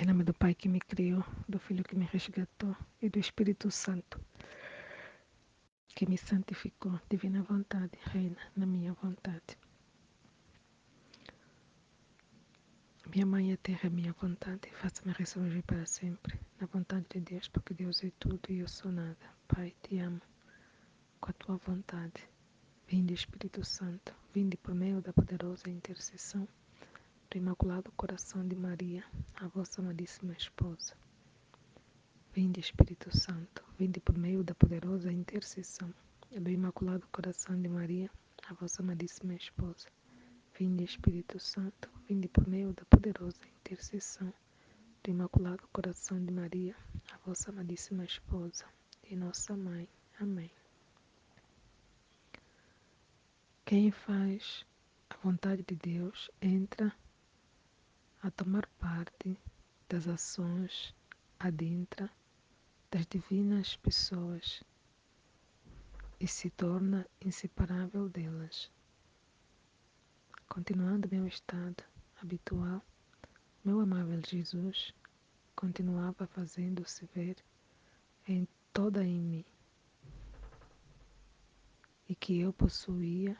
Em nome do Pai que me criou, do Filho que me resgatou e do Espírito Santo que me santificou. Divina vontade, reina na minha vontade. Minha mãe é terra, é minha vontade. Faça-me ressurgir para sempre na vontade de Deus, porque Deus é tudo e eu sou nada. Pai, te amo com a tua vontade. Vinde, Espírito Santo, vinde por meio da poderosa intercessão do Imaculado Coração de Maria, a vossa amadíssima esposa. Vinde, Espírito Santo, vinde por meio da poderosa intercessão do Imaculado Coração de Maria, a vossa amadíssima esposa. Vinde, Espírito Santo, vinde por meio da poderosa intercessão do Imaculado Coração de Maria, a vossa amadíssima esposa e nossa mãe. Amém. Quem faz a vontade de Deus entra a tomar parte das ações, adentra das divinas pessoas e se torna inseparável delas. Continuando meu estado habitual, meu amável Jesus continuava fazendo-se ver em toda em mim e que eu possuía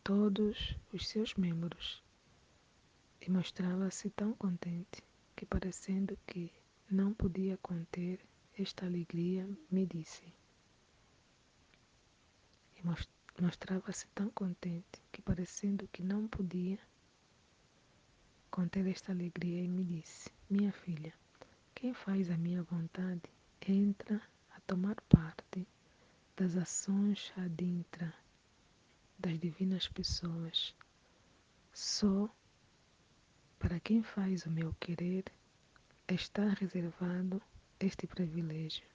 todos os seus membros e mostrava-se tão contente que, parecendo que não podia conter esta alegria, me disse. Mostrava-se tão contente que, parecendo que não podia conter esta alegria, e me disse: minha filha, quem faz a minha vontade entra a tomar parte das ações adentra das divinas pessoas. Só para quem faz o meu querer está reservado este privilégio,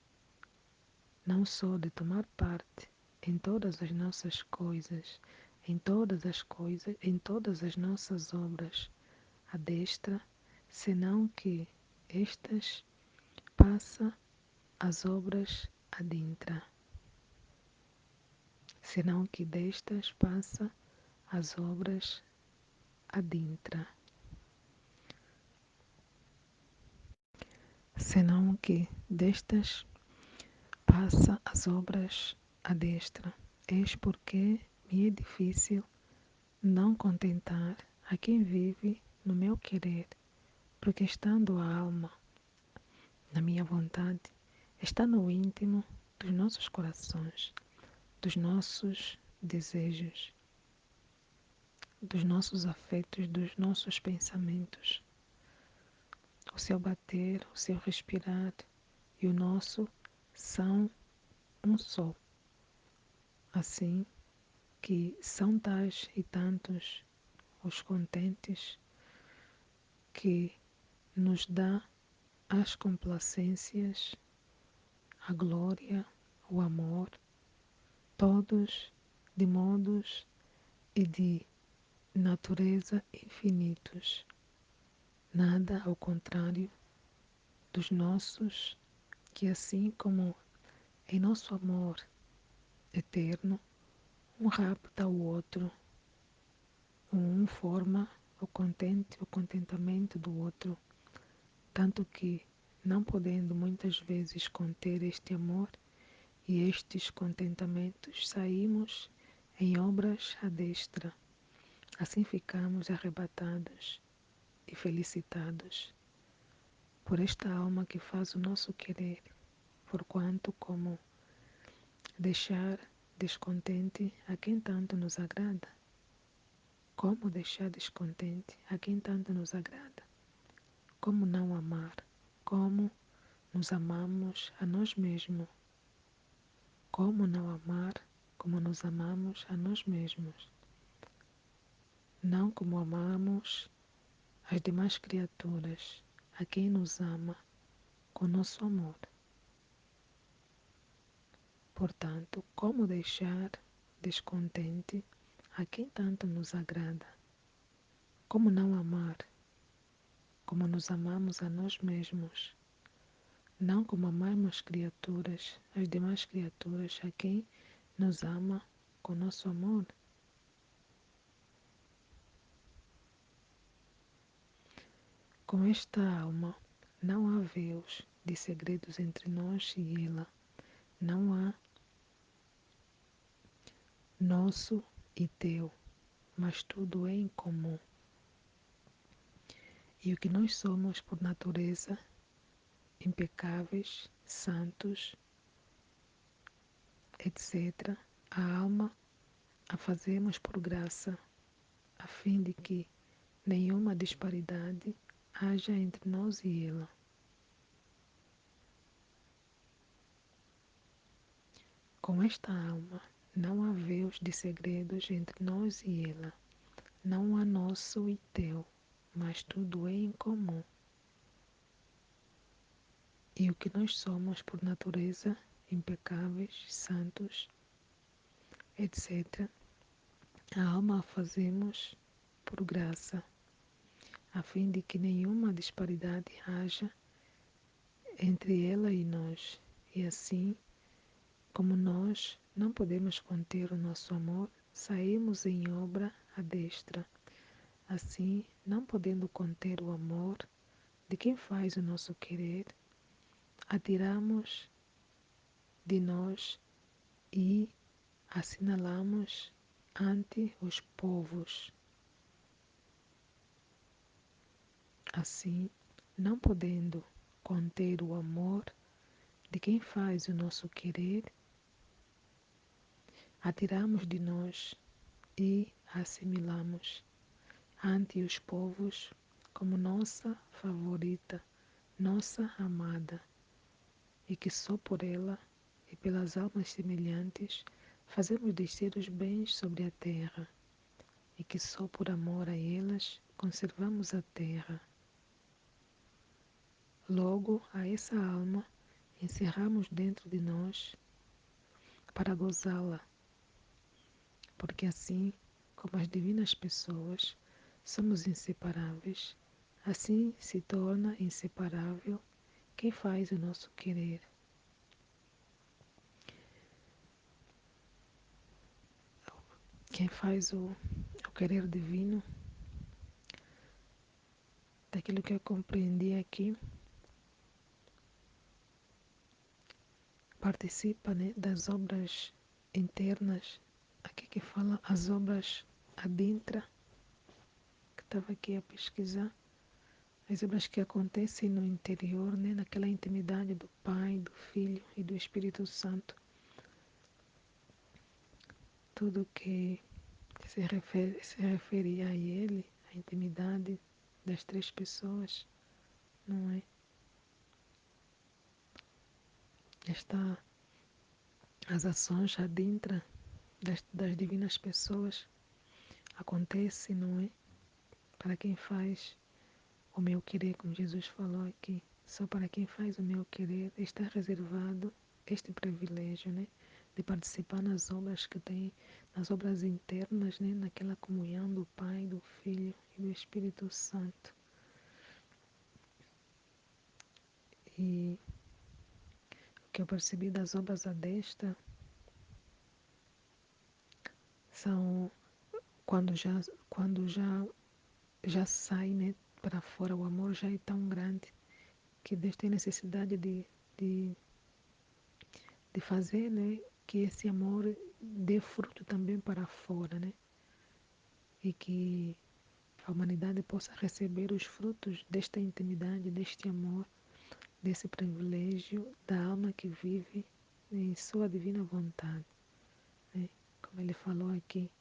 não só de tomar parte em todas as nossas coisas, em todas as nossas obras à destra, senão que estas passa as obras adentra, senão que destas passa as obras adentra, senão que destas passa as obras à destra. Eis porque me é difícil não contentar a quem vive no meu querer, porque estando a alma na minha vontade, está no íntimo dos nossos corações, dos nossos desejos, dos nossos afetos, dos nossos pensamentos. O seu bater, o seu respirar e o nosso são um só. Assim que são tais e tantos os contentes que nos dá as complacências, a glória, o amor, todos de modos e de natureza infinitos, nada ao contrário dos nossos, que assim como em nosso amor eterno, um rapta o outro, um forma o contentamento do outro, tanto que, não podendo muitas vezes conter este amor e estes contentamentos, saímos em obras à destra. Assim ficamos arrebatados e felicitados por esta alma que faz o nosso querer, porquanto como deixar descontente a quem tanto nos agrada? Como deixar descontente a quem tanto nos agrada? Como não amar? Como nos amamos a nós mesmos? Como não amar como nos amamos a nós mesmos? Não como amamos as demais criaturas, a quem nos ama com nosso amor. Portanto, como deixar descontente a quem tanto nos agrada? Como não amar como nos amamos a nós mesmos? Não como amamos criaturas, as demais criaturas, a quem nos ama com nosso amor. Com esta alma Não há véus de segredos entre nós e ela. Não há nosso e teu, mas tudo é em comum. E o que nós somos por natureza, impecáveis, santos, etc., a alma a fazemos por graça, a fim de que nenhuma disparidade haja entre nós e ela. Com esta alma, não há véus de segredos entre nós e ela. Não há nosso e teu, mas tudo é em comum. E o que nós somos por natureza, impecáveis, santos, etc., a alma a fazemos por graça, a fim de que nenhuma disparidade haja entre ela e nós. E assim, como nós não podemos conter o nosso amor, saímos em obra à destra. Assim, não podendo conter o amor de quem faz o nosso querer, atiramos de nós e assinalamos ante os povos. Assim, não podendo conter o amor de quem faz o nosso querer, atiramos de nós e assimilamos ante os povos como nossa favorita, nossa amada, e que só por ela e pelas almas semelhantes fazemos descer os bens sobre a terra, e que só por amor a elas conservamos a terra. Logo, a essa alma encerramos dentro de nós para gozá-la, porque assim como as divinas pessoas somos inseparáveis, assim se torna inseparável quem faz o nosso querer. Quem faz o querer divino, daquilo que eu compreendi aqui, participa, né, das obras internas, aqui que fala as obras adentra, que estava aqui a pesquisar, as obras que acontecem no interior, né, naquela intimidade do Pai, do Filho e do Espírito Santo. Tudo que se referia a ele, a intimidade das três pessoas, não é? Está as ações adentra das divinas pessoas acontece, não é? Para quem faz o meu querer, como Jesus falou aqui, só para quem faz o meu querer está reservado este privilégio, né? De participar nas obras que tem, nas obras internas, né? Naquela comunhão do Pai, do Filho e do Espírito Santo. E o que eu percebi das obras à destra são quando já sai, né, para fora, o amor já é tão grande que Deus tem necessidade de, de fazer, né, que esse amor dê fruto também para fora, né, e que a humanidade possa receber os frutos desta intimidade, deste amor, desse privilégio da alma que vive em sua divina vontade, né, como ele falou aqui.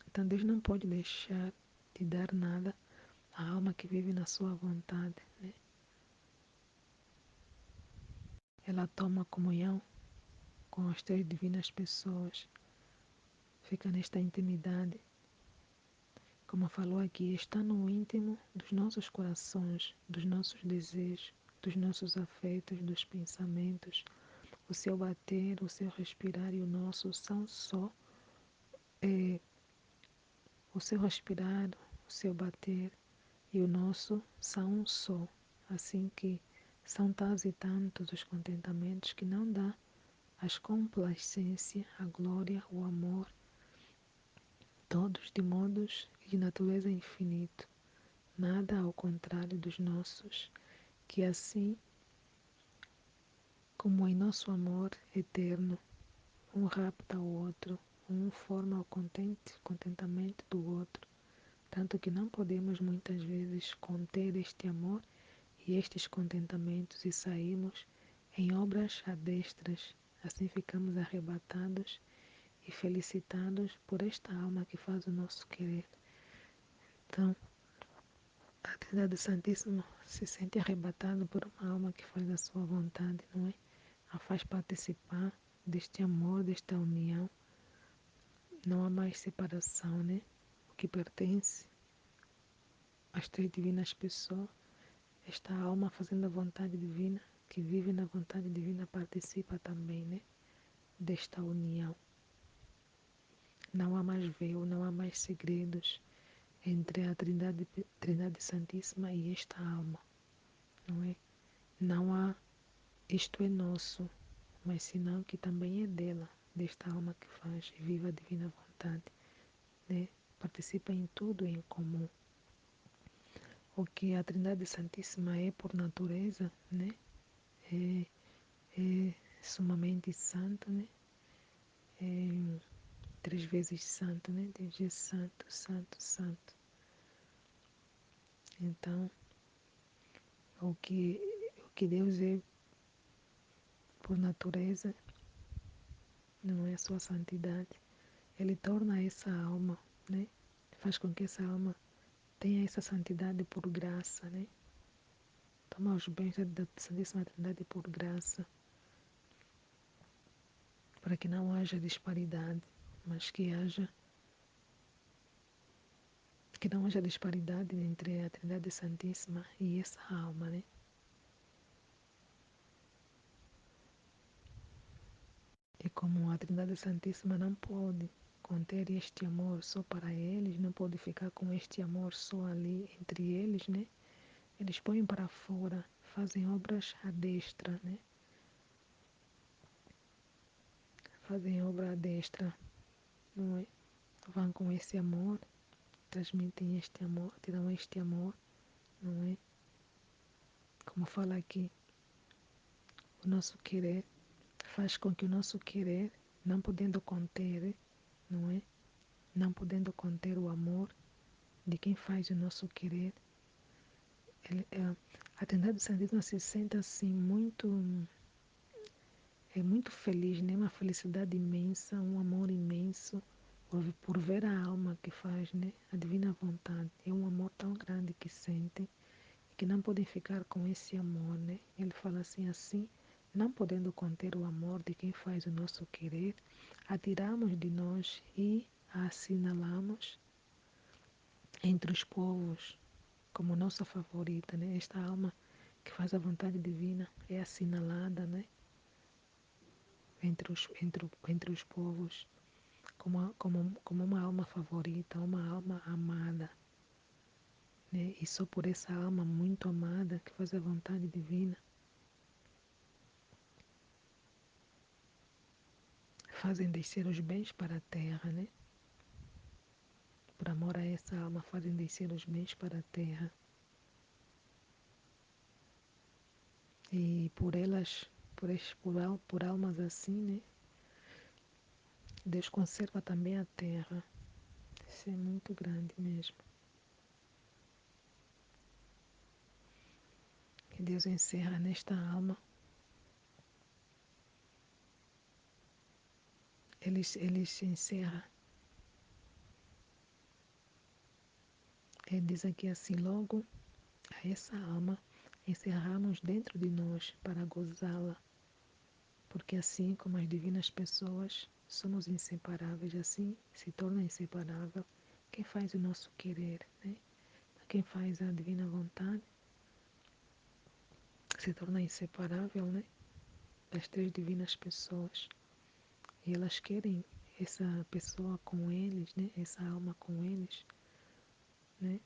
Então Deus não pode deixar de dar nada à alma que vive na sua vontade, né? Ela toma comunhão com as três divinas pessoas, fica nesta intimidade. Como falou aqui, está no íntimo dos nossos corações, dos nossos desejos, dos nossos afetos, dos pensamentos. O seu bater, o seu respirar e o nosso são só. É, o seu respirar, o seu bater e o nosso são um só. Assim que são tais e tantos os contentamentos que não dá as complacência, a glória, o amor, todos de modos e de natureza infinito, nada ao contrário dos nossos, que assim como em nosso amor eterno, um rapta o outro, um forma o contentamento do outro, tanto que não podemos muitas vezes conter este amor e estes contentamentos e saímos em obras adestras, assim ficamos arrebatados e felicitados por esta alma que faz o nosso querer. Então, a Trindade Santíssima se sente arrebatada por uma alma que faz a sua vontade, não é? A faz participar deste amor, desta união. Não há mais separação, né? O que pertence às três divinas pessoas, esta alma fazendo a vontade divina, que vive na vontade divina, participa também, né? Desta união. Não há mais véu, não há mais segredos entre a Trindade Santíssima e esta alma, não é? Não há isto é nosso, mas senão que também é dela, desta alma que faz e vive a divina vontade, né? Participa em tudo em comum. O que a Trindade Santíssima é por natureza, né? É, é sumamente santo, né? É três vezes santo, né? Deus é santo, santo, santo. Então, o que, o que Deus é por natureza não é sua santidade. Ele torna essa alma, né? Faz com que essa alma tenha essa santidade por graça, né? Toma os bens da Santíssima Trindade por graça, para que não haja disparidade, mas que não haja disparidade entre a Trindade Santíssima e essa alma, né? E como a Trindade Santíssima não pode conter este amor só para eles, não pode ficar com este amor só ali entre eles, né? Eles põem para fora, fazem obras à destra, né? Fazem obra à destra, não é? Vão com esse amor, transmitem este amor, tiram este amor, não é? Como fala aqui, o nosso querer faz com que o nosso querer, não podendo conter, não é? Não podendo conter o amor de quem faz o nosso querer, a Trindade Santíssima se sente assim muito feliz, né? Uma felicidade imensa, um amor imenso por ver a alma que faz, né? A divina vontade. É um amor tão grande que sentem que não podem ficar com esse amor, né? Ele fala assim, não podendo conter o amor de quem faz o nosso querer, atiramos de nós e a assinalamos entre os povos como nossa favorita, né? Esta alma que faz a vontade divina é assinalada, né? Entre os povos como uma alma favorita, uma alma amada, né? E só por essa alma muito amada que faz a vontade divina, fazem descer os bens para a terra, né? Por amor a essa alma, fazem descer os bens para a terra. E por elas, por almas assim, né? Deus conserva também a terra. Isso é muito grande mesmo. Que Deus encerra nesta alma. Ele se encerra. Ele diz aqui assim, logo a essa alma encerramos dentro de nós para gozá-la, porque assim como as divinas pessoas somos inseparáveis, assim se torna inseparável quem faz o nosso querer, né? Quem faz a divina vontade se torna inseparável, né? Das três divinas pessoas. E elas querem essa pessoa com eles, né? Essa alma com eles, né?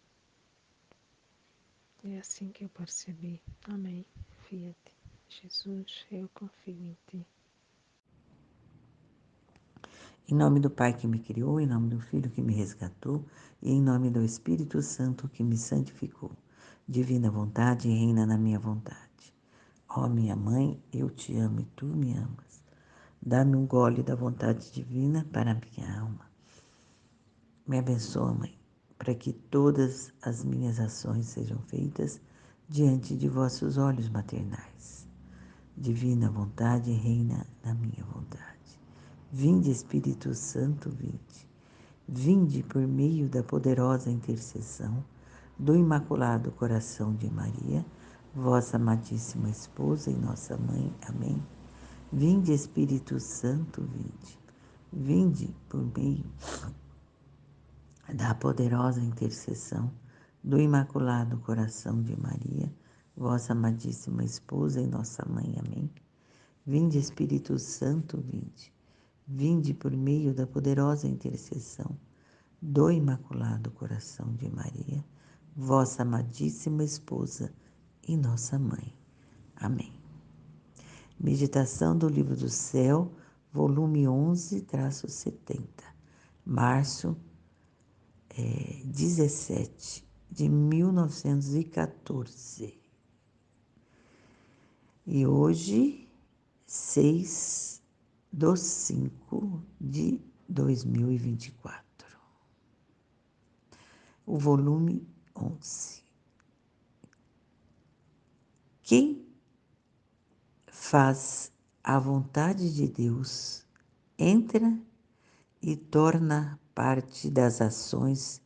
É assim que eu percebi. Amém. Fiat. Jesus, eu confio em ti. Em nome do Pai que me criou, em nome do Filho que me resgatou, e em nome do Espírito Santo que me santificou. Divina vontade, reina na minha vontade. Ó minha mãe, eu te amo e tu me amas. Dá-me um gole da vontade divina para a minha alma. Me abençoa, mãe, para que todas as minhas ações sejam feitas diante de vossos olhos maternais. Divina vontade, reina na minha vontade. Vinde, Espírito Santo, vinde. Vinde por meio da poderosa intercessão do Imaculado Coração de Maria, vossa amadíssima esposa e nossa mãe. Amém. Vinde, Espírito Santo, vinde. Vinde por meio da poderosa intercessão do Imaculado Coração de Maria, vossa amadíssima esposa e nossa mãe. Amém. Vinde, Espírito Santo, vinde. Vinde por meio da poderosa intercessão do Imaculado Coração de Maria, vossa amadíssima esposa e nossa mãe. Amém. Meditação do Livro do Céu, volume 11-70, março 17 de 1914. E hoje, 6/5/2024. O volume 11. Quem faz a vontade de Deus entra e torna parte das ações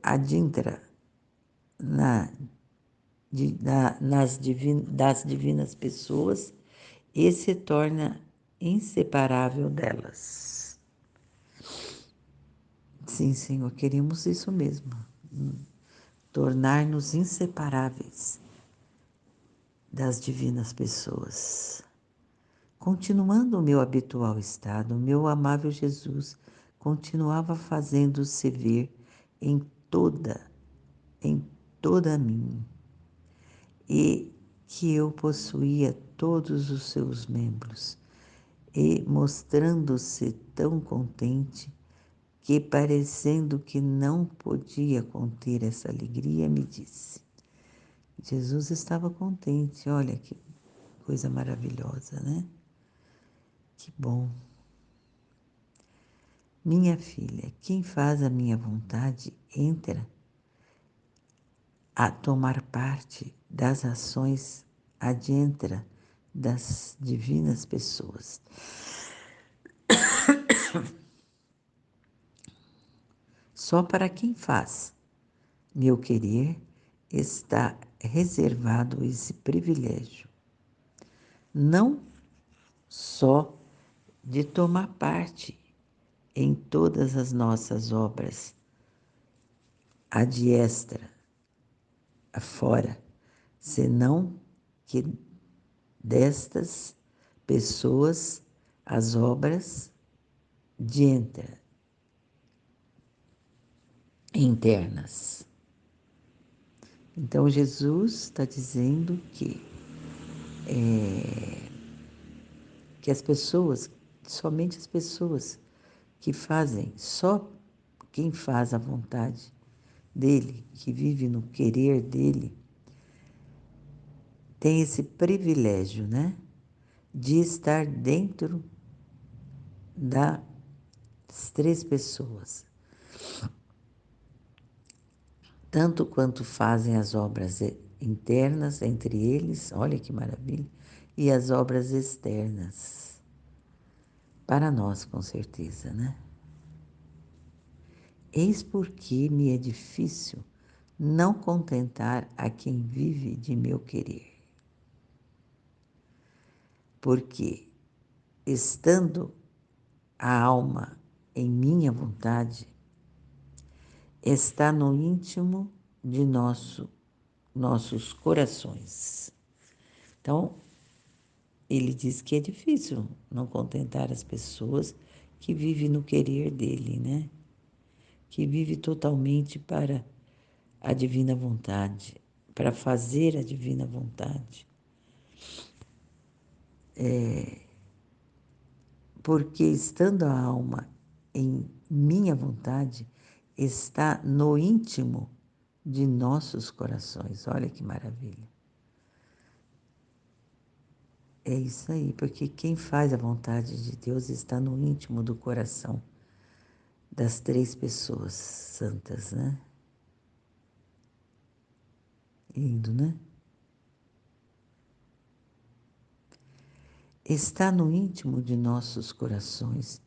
adintra das divinas pessoas e se torna inseparável delas. Sim, Senhor, queremos isso mesmo, tornar-nos inseparáveis das divinas pessoas. Continuando o meu habitual estado, meu amável Jesus continuava fazendo-se ver em toda a mim, e que eu possuía todos os seus membros, e mostrando-se tão contente que, parecendo que não podia conter essa alegria, me disse. Jesus estava contente, olha que coisa maravilhosa, né? Que bom. Minha filha, quem faz a minha vontade entra a tomar parte das ações adentra das divinas pessoas. Só para quem faz meu querer está reservado esse privilégio, não só de tomar parte em todas as nossas obras, ad extra, afora, senão que destas pessoas as obras de entra, internas. Então Jesus está dizendo que as pessoas, somente as pessoas que fazem, só quem faz a vontade dele, que vive no querer dele, tem esse privilégio, né? De estar dentro das três pessoas. Tanto quanto fazem as obras internas entre eles, olha que maravilha, e as obras externas. Para nós, com certeza, né? Eis porque me é difícil não contentar a quem vive de meu querer. Porque, estando a alma em minha vontade, está no íntimo de nossos corações. Então, ele diz que é difícil não contentar as pessoas que vivem no querer dele, né? Que vive totalmente para a divina vontade, para fazer a divina vontade. porque estando a alma em minha vontade, está no íntimo de nossos corações. Olha que maravilha. É isso aí, porque quem faz a vontade de Deus está no íntimo do coração das três pessoas santas, né? Lindo, né? Está no íntimo de nossos corações,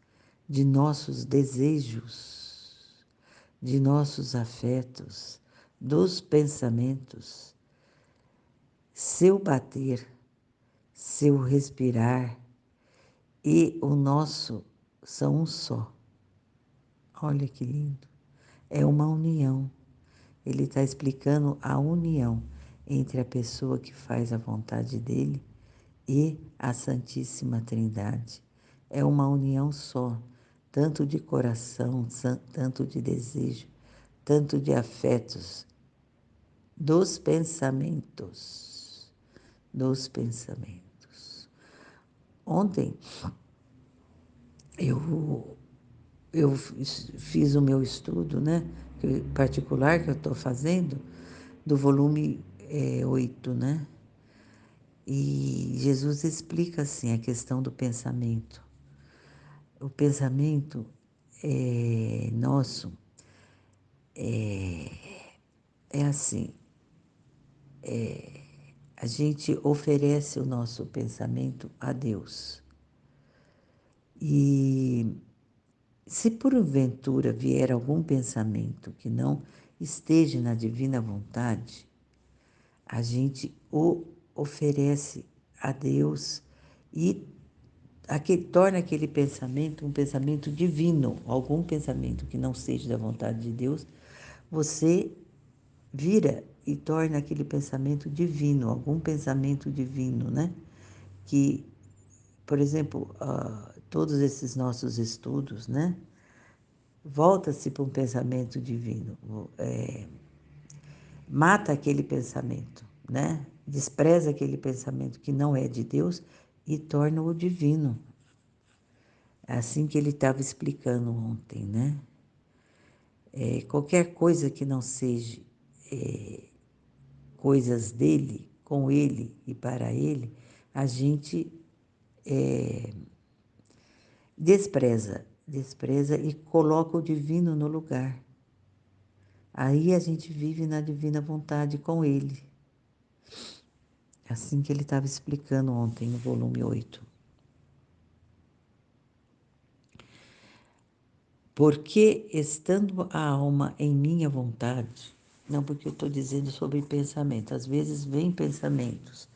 de nossos desejos, de nossos afetos, dos pensamentos, seu bater, seu respirar e o nosso são um só. Olha que lindo. É uma união. Ele está explicando a união entre a pessoa que faz a vontade dele e a Santíssima Trindade. É uma união só, tanto de coração, tanto de desejo, tanto de afetos, dos pensamentos, dos pensamentos. Ontem eu fiz o meu estudo, né, particular que eu estou fazendo, do volume 8, né? E Jesus explica assim a questão do pensamento. O pensamento nosso é assim, a gente oferece o nosso pensamento a Deus. E se porventura vier algum pensamento que não esteja na divina vontade, a gente o oferece a Deus e torna aquele pensamento um pensamento divino, algum pensamento que não seja da vontade de Deus, você vira e torna aquele pensamento divino, algum pensamento divino, né? Que, por exemplo, todos esses nossos estudos, né? Volta-se para um pensamento divino, mata aquele pensamento, né? Despreza aquele pensamento que não é de Deus e torna-o divino. É assim que ele estava explicando ontem, né? Qualquer coisa que não seja coisas dele, com ele e para ele, a gente despreza e coloca o divino no lugar. Aí a gente vive na divina vontade com ele. É assim que ele estava explicando ontem no volume 8. Porque estando a alma em minha vontade, não porque eu estou dizendo sobre pensamento, às vezes vem pensamentos,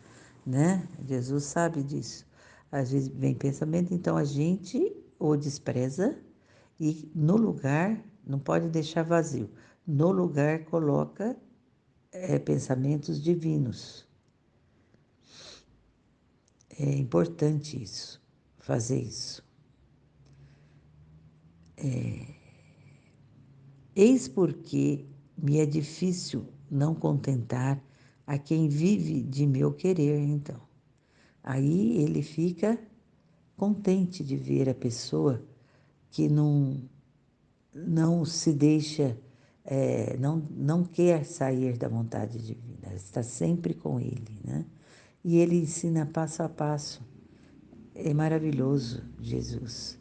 né? Jesus sabe disso. Às vezes vem pensamento, então a gente o despreza e no lugar, não pode deixar vazio, no lugar coloca pensamentos divinos. É importante isso, fazer isso. Eis porque me é difícil não contentar a quem vive de meu querer, então. Aí ele fica contente de ver a pessoa que não se deixa, não quer sair da vontade divina, está sempre com ele, né? E ele ensina passo a passo. É maravilhoso, Jesus.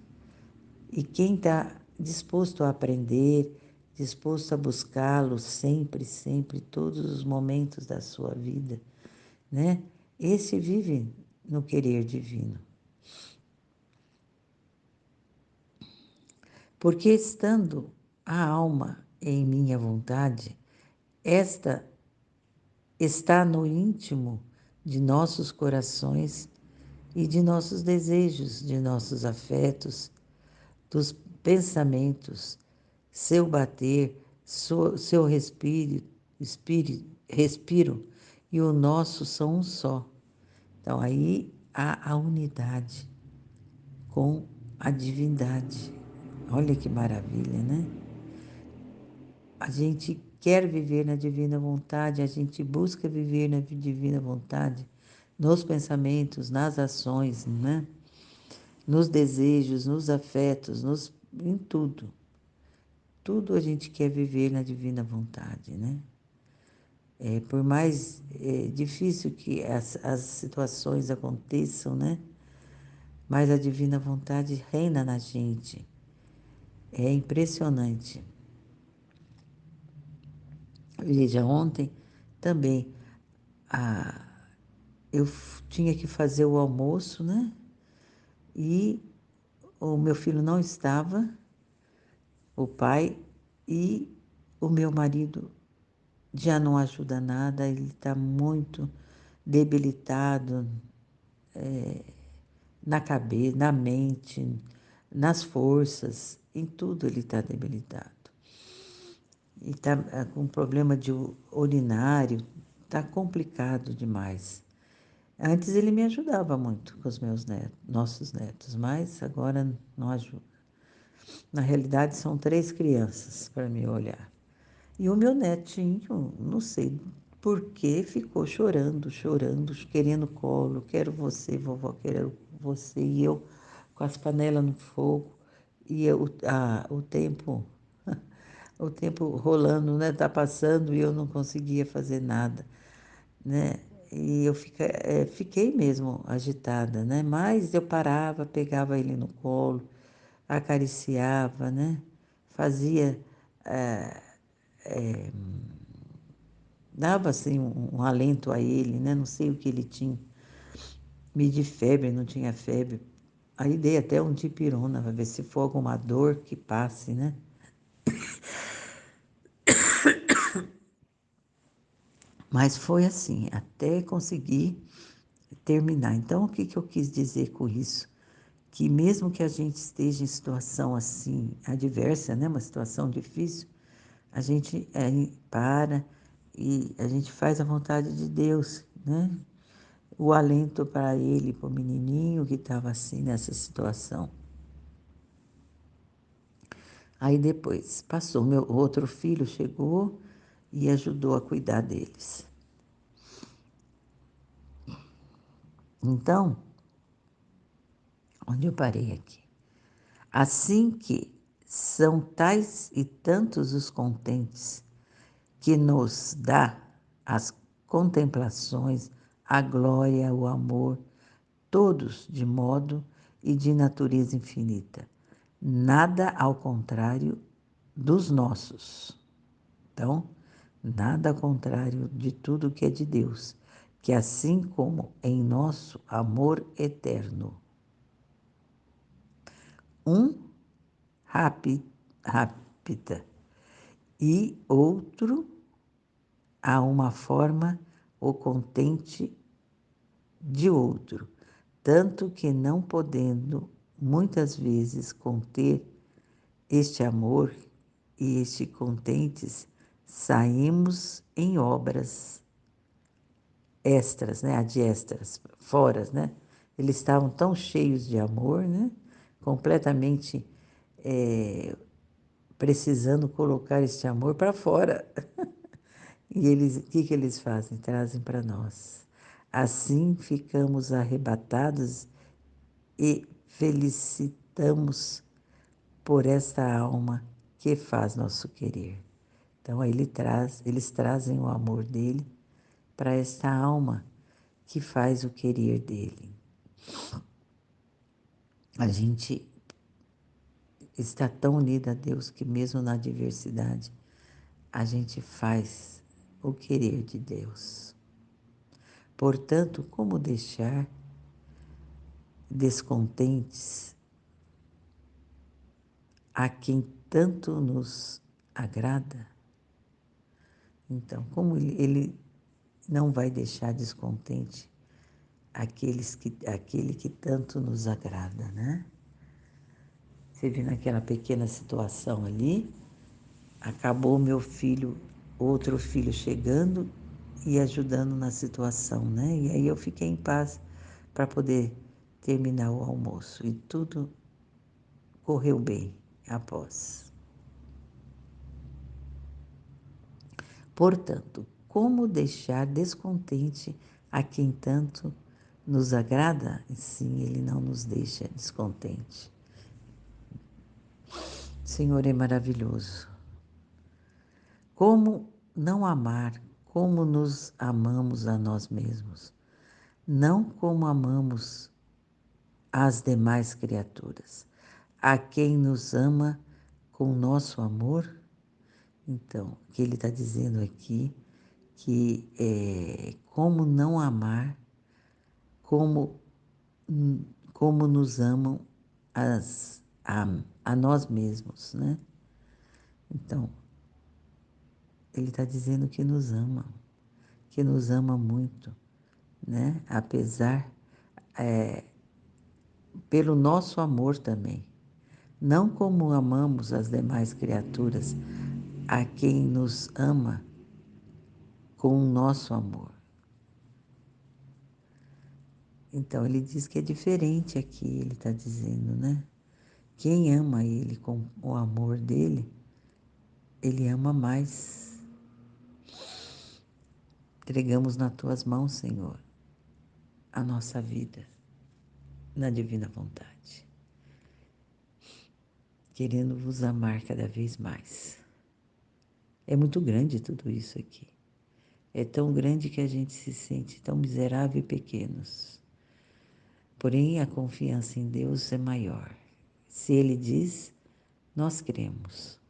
E quem está disposto a aprender, disposto a buscá-lo sempre, sempre, todos os momentos da sua vida, né? Esse vive no querer divino. Porque estando a alma em minha vontade, esta está no íntimo de nossos corações e de nossos desejos, de nossos afetos, dos pensamentos, seu bater, seu respiro e o nosso são um só. Então aí há a unidade com a divindade. Olha que maravilha, né? A gente quer viver na divina vontade, a gente busca viver na divina vontade, nos pensamentos, nas ações, né? Nos desejos, nos afetos, em tudo. Tudo a gente quer viver na divina vontade, né? Por mais difícil que as situações aconteçam, né? Mas a divina vontade reina na gente. É impressionante. Veja, ontem também eu tinha que fazer o almoço, né? E o meu filho não estava, o pai, e o meu marido já não ajuda nada, ele está muito debilitado na cabeça, na mente, nas forças, em tudo ele está debilitado. E está com problema de urinário, está complicado demais. Antes ele me ajudava muito com os meus netos, nossos netos, mas agora não ajuda. Na realidade, são 3 crianças para me olhar. E o meu netinho, não sei por que, ficou chorando, chorando, querendo colo. Quero você, vovó, quero você. E eu com as panelas no fogo. E o tempo, o tempo rolando, né? Tá passando e eu não conseguia fazer nada, né? E eu fiquei mesmo agitada, né? Mas eu parava, pegava ele no colo, acariciava, né? Fazia, dava assim um alento a ele, né? Não sei o que ele tinha. Medir febre, não tinha febre. Aí dei até um dipirona para ver se for alguma dor que passe, né? Mas foi assim, até conseguir terminar. Então, o que que eu quis dizer com isso? Que mesmo que a gente esteja em situação assim, adversa, né? Uma situação difícil, a gente para e a gente faz a vontade de Deus, né? O alento para ele, para o menininho que estava assim nessa situação. Aí depois passou, meu outro filho chegou e ajudou a cuidar deles. Então, onde eu parei aqui? Assim que são tais e tantos os contentes que nos dá as contemplações, a glória, o amor, todos de modo e de natureza infinita. Nada ao contrário dos nossos. Então, nada ao contrário de tudo que é de Deus, que assim como em nosso amor eterno, um rapta e outro a uma forma o contente de outro, tanto que não podendo muitas vezes conter este amor e este contentes, saímos em obras extras, né, adiestras, foras, né? Eles estavam tão cheios de amor, né? Completamente precisando colocar este amor para fora. E eles, o que que eles fazem? Trazem para nós. Assim ficamos arrebatados e felicitamos por esta alma que faz nosso querer. Então aí eles trazem o amor dele para esta alma que faz o querer dele. A gente está tão unida a Deus que mesmo na adversidade a gente faz o querer de Deus. Portanto, como deixar descontentes a quem tanto nos agrada? Então, como ele não vai deixar descontente aquele que tanto nos agrada, né? Você viu naquela pequena situação ali, acabou meu filho, outro filho chegando e ajudando na situação, né? E aí eu fiquei em paz para poder terminar o almoço e tudo correu bem após. Portanto, como deixar descontente a quem tanto nos agrada, e sim, Ele não nos deixa descontente. Senhor é maravilhoso. Como não amar, como nos amamos a nós mesmos, não como amamos as demais criaturas. A quem nos ama com nosso amor, então, o que ele está dizendo aqui, que é como não amar, como, como nos amam a nós mesmos, né? Então, ele está dizendo que nos ama muito, né? Apesar, pelo nosso amor também. Não como amamos as demais criaturas, a quem nos ama com o nosso amor. Então, ele diz que é diferente aqui, ele está dizendo, né? Quem ama ele com o amor dele, ele ama mais. Entregamos nas tuas mãos, Senhor, a nossa vida, na divina vontade, querendo vos amar cada vez mais. É muito grande tudo isso aqui. É tão grande que a gente se sente tão miserável e pequenos. Porém, a confiança em Deus é maior. Se Ele diz, nós cremos.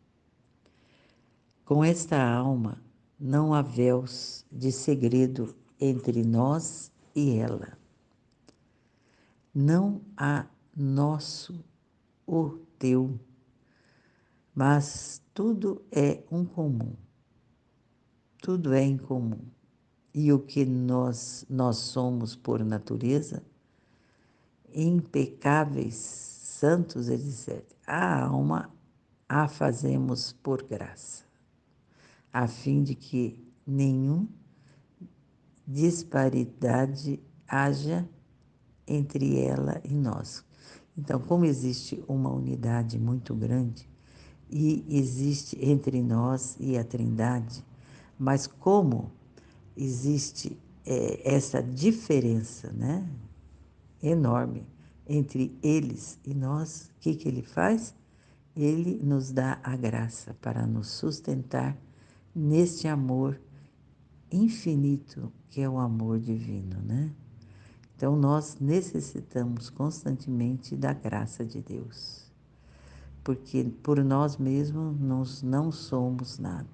Com esta alma, não há véus de segredo entre nós e ela. Não há nosso, o teu, mas tudo é um comum. Tudo é em comum. E o que nós somos por natureza, impecáveis, santos, etc. A alma a fazemos por graça, a fim de que nenhum disparidade haja entre ela e nós. Então, como existe uma unidade muito grande e existe entre nós e a Trindade, mas como existe essa diferença, né, enorme entre eles e nós, o que ele faz? Ele nos dá a graça para nos sustentar neste amor infinito que é o amor divino, né? Então nós necessitamos constantemente da graça de Deus, porque por nós mesmos nós não somos nada.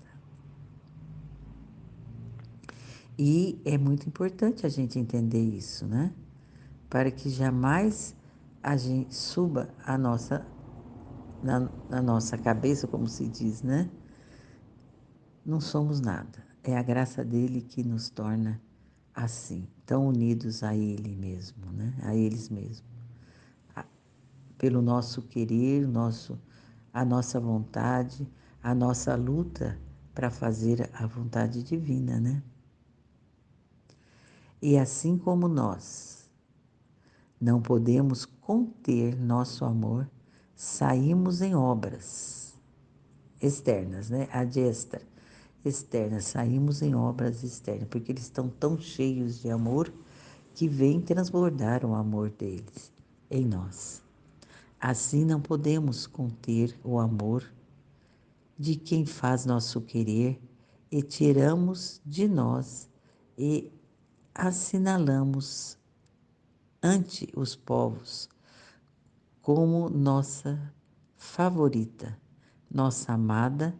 E é muito importante a gente entender isso, né? Para que jamais a gente suba na nossa cabeça, como se diz, né? Não somos nada. É a graça dele que nos torna assim, tão unidos a ele mesmo, né? A eles mesmos. Pelo nosso querer, a nossa vontade, a nossa luta para fazer a vontade divina, né? E assim como nós não podemos conter nosso amor, saímos em obras externas, né? Ad extra, externas, saímos em obras externas, porque eles estão tão cheios de amor que vem transbordar o amor deles em nós. Assim não podemos conter o amor de quem faz nosso querer e tiramos de nós e assinalamos ante os povos como nossa favorita, nossa amada,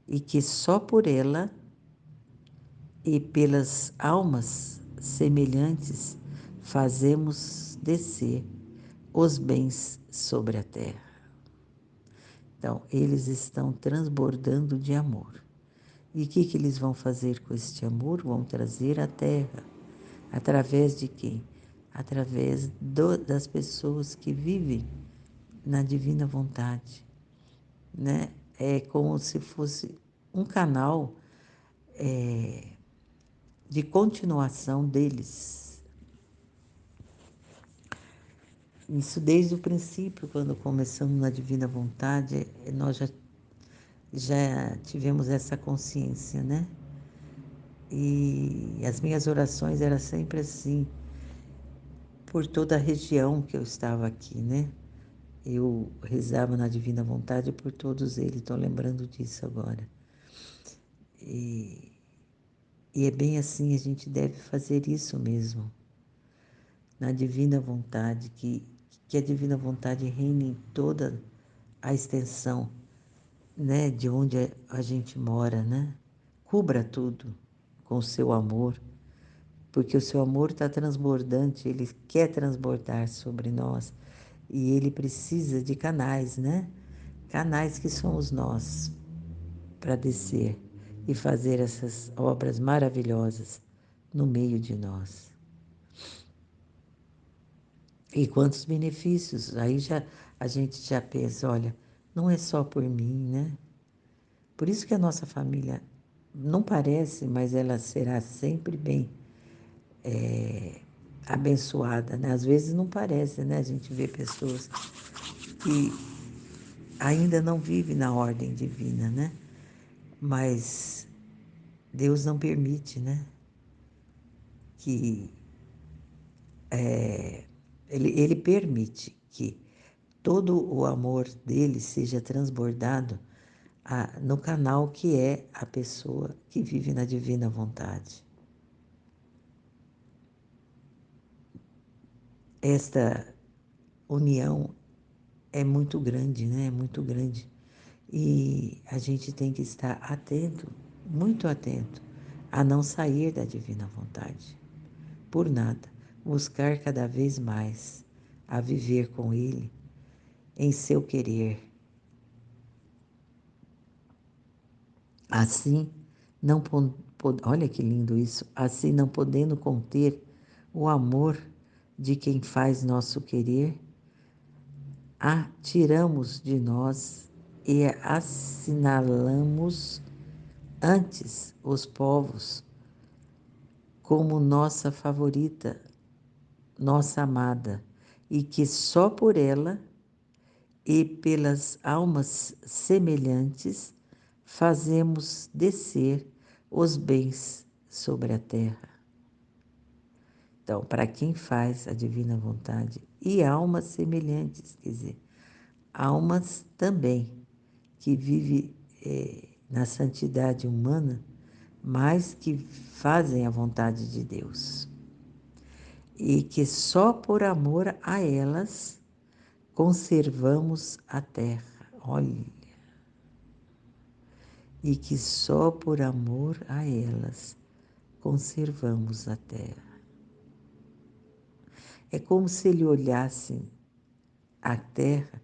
e que só por ela e pelas almas semelhantes fazemos descer os bens sobre a terra. Então, eles estão transbordando de amor. E o que eles vão fazer com este amor? Vão trazer à terra. Através de quem? Através das pessoas que vivem na divina vontade, né? É como se fosse um canal de continuação deles. Isso desde o princípio, quando começamos na divina vontade, nós já tivemos essa consciência, né? E as minhas orações eram sempre assim, por toda a região que eu estava aqui, né? Eu rezava na Divina Vontade por todos eles, estou lembrando disso agora. E, e é bem assim, a gente deve fazer isso mesmo, na Divina Vontade, que a Divina Vontade reine em toda a extensão, né, de onde a gente mora, né? Cubra tudo com o seu amor, porque o seu amor está transbordante, ele quer transbordar sobre nós e ele precisa de canais, né? Canais que somos nós para descer e fazer essas obras maravilhosas no meio de nós. E quantos benefícios? Aí já a gente já pensa, olha, não é só por mim, né? Por isso que a nossa família não parece, mas ela será sempre bem abençoada, né? Às vezes não parece, né? A gente vê pessoas que ainda não vivem na ordem divina, né? Mas Deus não permite, né? Que ele permite que todo o amor dele seja transbordado no canal que é a pessoa que vive na divina vontade. Esta união é muito grande, né? É muito grande. E a gente tem que estar atento, muito atento, a não sair da divina vontade. Por nada. Buscar cada vez mais a viver com Ele em seu querer. Assim, não olha que lindo isso. Assim, não podendo conter o amor de quem faz nosso querer, tiramos de nós e assinalamos antes os povos como nossa favorita, nossa amada, e que só por ela e pelas almas semelhantes fazemos descer os bens sobre a terra. Então, para quem faz a divina vontade e almas semelhantes, quer dizer, almas também que vivem na santidade humana, mas que fazem a vontade de Deus. E que só por amor a elas conservamos a terra. Olha, e que só por amor a elas conservamos a terra. É como se ele olhasse a terra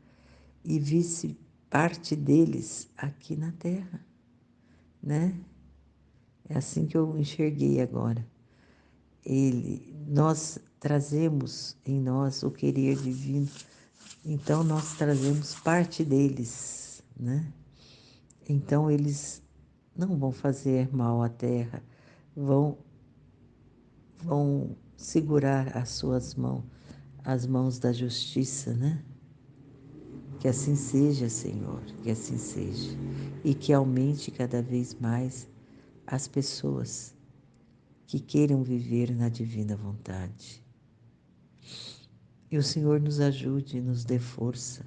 e visse parte deles aqui na terra, né? É assim que eu enxerguei agora. Nós trazemos em nós o querer divino, então nós trazemos parte deles, né? Então eles não vão fazer mal à terra, vão segurar as suas mãos, as mãos da justiça, né? Que assim seja, Senhor, que assim seja. E que aumente cada vez mais as pessoas que queiram viver na divina vontade. E o Senhor nos ajude, nos dê força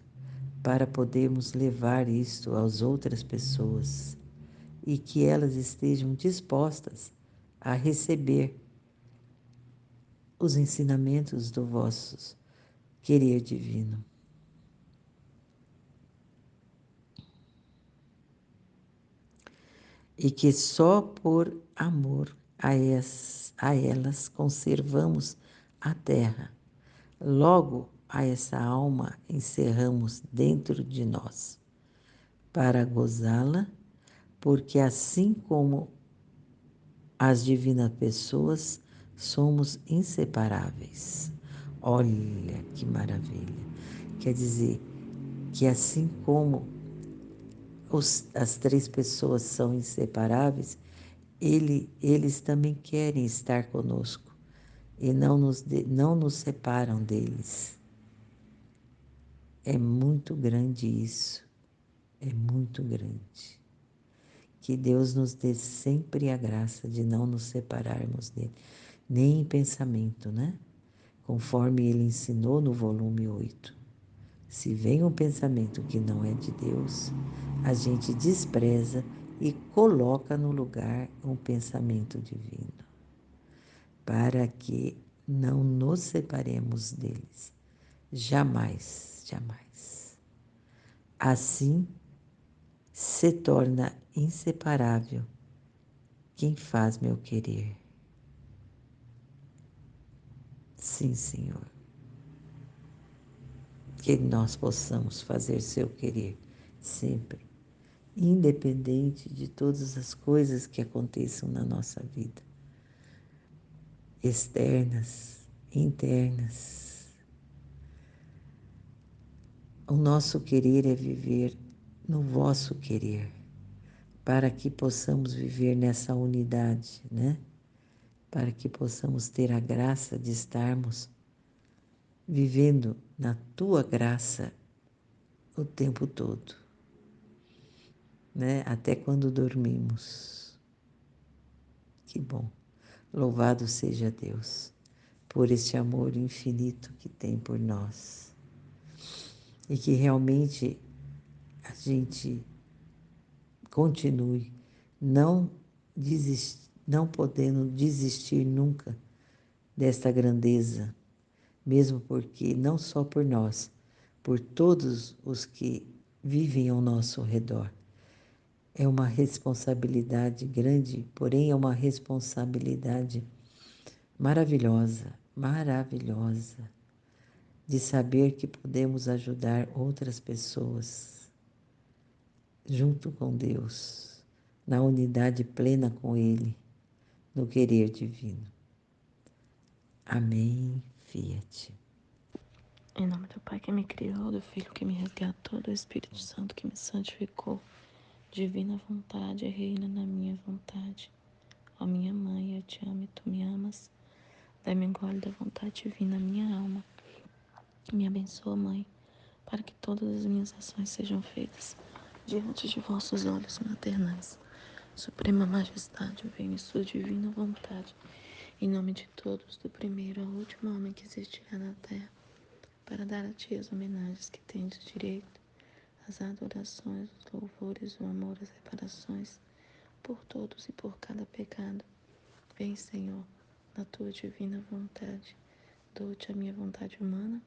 para podermos levar isto às outras pessoas e que elas estejam dispostas a receber os ensinamentos do vosso querer divino. E que só por amor a elas conservamos a terra. Logo a essa alma encerramos dentro de nós, para gozá-la, porque assim como as divinas pessoas, somos inseparáveis. Olha que maravilha! Quer dizer que assim como as três pessoas são inseparáveis, eles também querem estar conosco e não nos separam deles. É muito grande isso, é muito grande. Que Deus nos dê sempre a graça de não nos separarmos dele, nem em pensamento, né? conforme ele ensinou no volume 8. Se vem um pensamento que não é de Deus, a gente despreza e coloca no lugar um pensamento divino, para que não nos separemos deles. Jamais, jamais. Assim se torna inseparável quem faz meu querer. Sim, Senhor. Que nós possamos fazer seu querer sempre, independente de todas as coisas que aconteçam na nossa vida, externas, internas. O nosso querer é viver no vosso querer, para que possamos viver nessa unidade, né? Para que possamos ter a graça de estarmos vivendo na tua graça o tempo todo, né? Até quando dormimos. Que bom. Louvado seja Deus por este amor infinito que tem por nós. E que realmente a gente continue não podendo desistir nunca desta grandeza, mesmo porque não só por nós, por todos os que vivem ao nosso redor. É uma responsabilidade grande, porém é uma responsabilidade maravilhosa, maravilhosa, de saber que podemos ajudar outras pessoas junto com Deus, na unidade plena com Ele, no querer divino. Amém, Fiat. Em nome do Pai que me criou, do Filho que me resgatou, do Espírito Santo que me santificou, divina vontade reina na minha vontade. Ó minha mãe, eu te amo e tu me amas. Dai-me um gole da vontade divina na minha alma. Me abençoa, Mãe, para que todas as minhas ações sejam feitas diante de vossos olhos maternais. Suprema Majestade, venha em sua divina vontade, em nome de todos, do primeiro ao último homem que existirá na terra, para dar a ti as homenagens que tendes direito, as adorações, os louvores, o amor, as reparações, por todos e por cada pecado. Vem, Senhor, na tua divina vontade. Dou-te a minha vontade humana,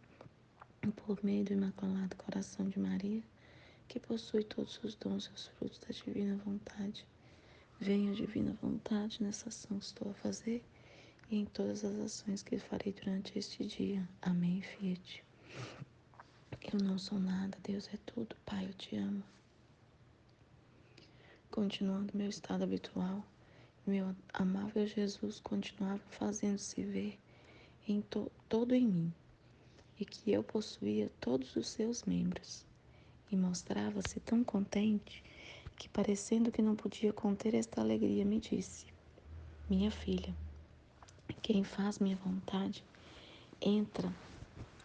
por meio do Imaculado Coração de Maria, que possui todos os dons e os frutos da divina vontade. Venha a divina vontade nessa ação que estou a fazer e em todas as ações que farei durante este dia. Amém, Fiat. Eu não sou nada, Deus é tudo. Pai, eu te amo. Continuando meu estado habitual, meu amável Jesus continuava fazendo-se ver em todo em mim, e que eu possuía todos os seus membros, e mostrava-se tão contente que, parecendo que não podia conter esta alegria, me disse: minha filha, quem faz minha vontade entra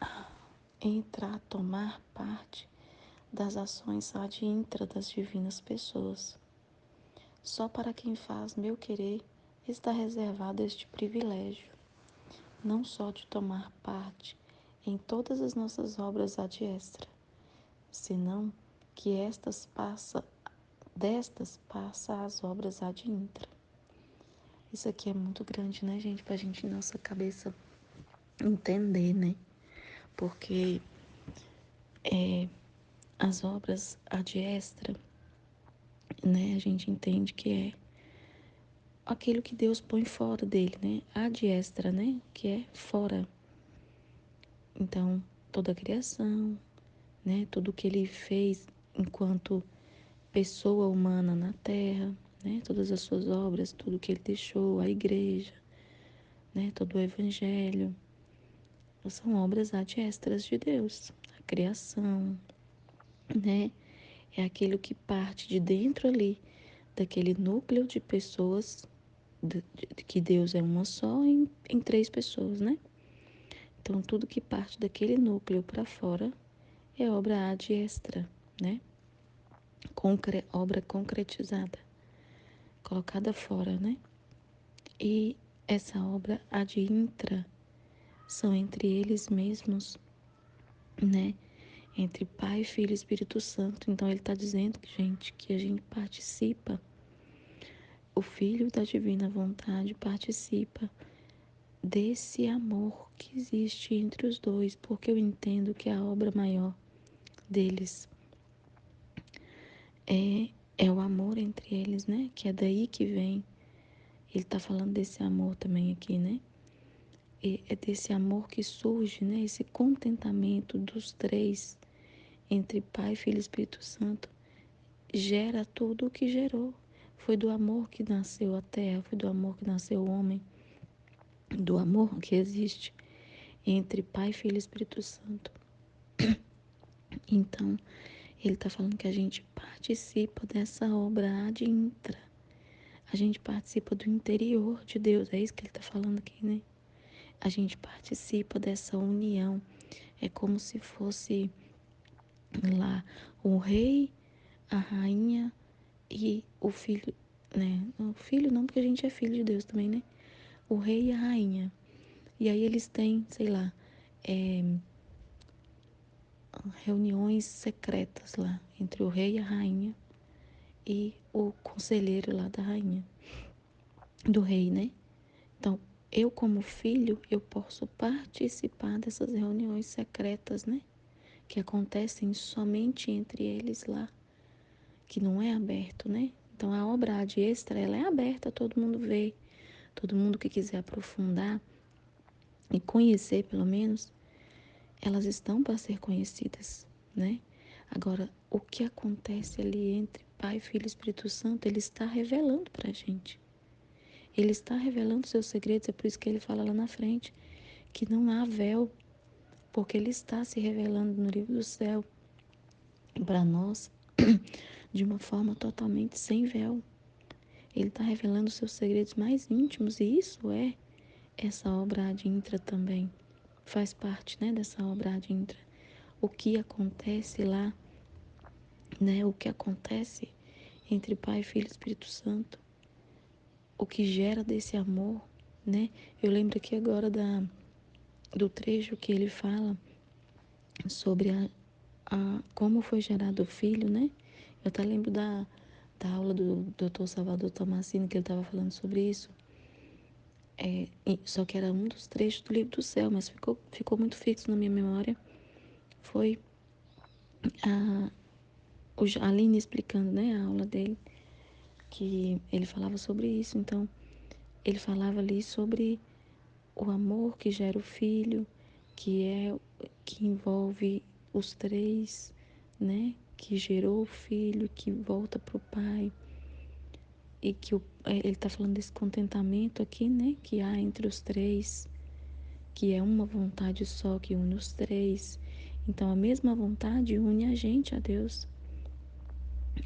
a tomar parte das ações ad intra das divinas pessoas. Só para quem faz meu querer está reservado este privilégio, não só de tomar parte em todas as nossas obras ad extra, senão que destas passa às obras ad intra. Isso aqui é muito grande, né, gente? Pra gente, nossa cabeça entender, né? Porque as obras ad extra, né, a gente entende que é aquilo que Deus põe fora dele, né? Ad extra, né? Que é fora. Então, toda a criação, né? Tudo que ele fez enquanto pessoa humana na Terra, né? Todas as suas obras, tudo que ele deixou, a igreja, né? Todo o evangelho, são obras ad extras de Deus. A criação, né? É aquilo que parte de dentro ali, daquele núcleo de pessoas, que Deus é uma só em três pessoas, né? Então, tudo que parte daquele núcleo para fora é obra ad extra, né? Obra concretizada, colocada fora, né? E essa obra ad intra são entre eles mesmos, né? Entre Pai, Filho e Espírito Santo. Então ele está dizendo, gente, que a gente participa, o Filho da Divina Vontade participa desse amor que existe entre os dois, porque eu entendo que a obra maior deles é o amor entre eles, né? Que é daí que vem. Ele está falando desse amor também aqui, né? E é desse amor que surge, né? Esse contentamento dos três entre Pai, Filho e Espírito Santo gera tudo o que gerou. Foi do amor que nasceu a terra, foi do amor que nasceu o homem, do amor que existe entre Pai, Filho e Espírito Santo. Então, ele está falando que a gente participa dessa obra ad intra. A gente participa do interior de Deus. É isso que ele está falando aqui, né? A gente participa dessa união. É como se fosse lá o rei, a rainha e o filho, né? O filho não, porque a gente é filho de Deus também, né? O rei e a rainha. E aí eles têm, sei lá, é, reuniões secretas lá entre o rei e a rainha e o conselheiro lá da rainha, do rei, né? Então, eu como filho, eu posso participar dessas reuniões secretas, né? Que acontecem somente entre eles lá, que não é aberto, né? Então, a obra ad extra, ela é aberta, todo mundo vê, todo mundo que quiser aprofundar e conhecer, pelo menos, elas estão para ser conhecidas, né? Agora, o que acontece ali entre Pai, Filho e Espírito Santo, ele está revelando para a gente. Ele está revelando seus segredos, é por isso que ele fala lá na frente que não há véu, porque ele está se revelando no livro do céu para nós de uma forma totalmente sem véu. Ele está revelando seus segredos mais íntimos e isso é essa obra ad intra também. Faz parte, né, dessa obra ad intra. O que acontece lá, né, o que acontece entre Pai, Filho e Espírito Santo, o que gera desse amor, né? Eu lembro aqui agora do trecho que ele fala sobre como foi gerado o filho, né? Eu até lembro da aula do Dr. Salvador Tomasini, que ele estava falando sobre isso. Só que era um dos trechos do livro do céu, mas ficou muito fixo na minha memória. Foi a Aline explicando, né, a aula dele, que ele falava sobre isso. Então, ele falava ali sobre o amor que gera o filho, que envolve os três, né? Que gerou o filho, que volta para o pai. E que ele está falando desse contentamento aqui, né? Que há entre os três, que é uma vontade só que une os três. Então, a mesma vontade une a gente a Deus.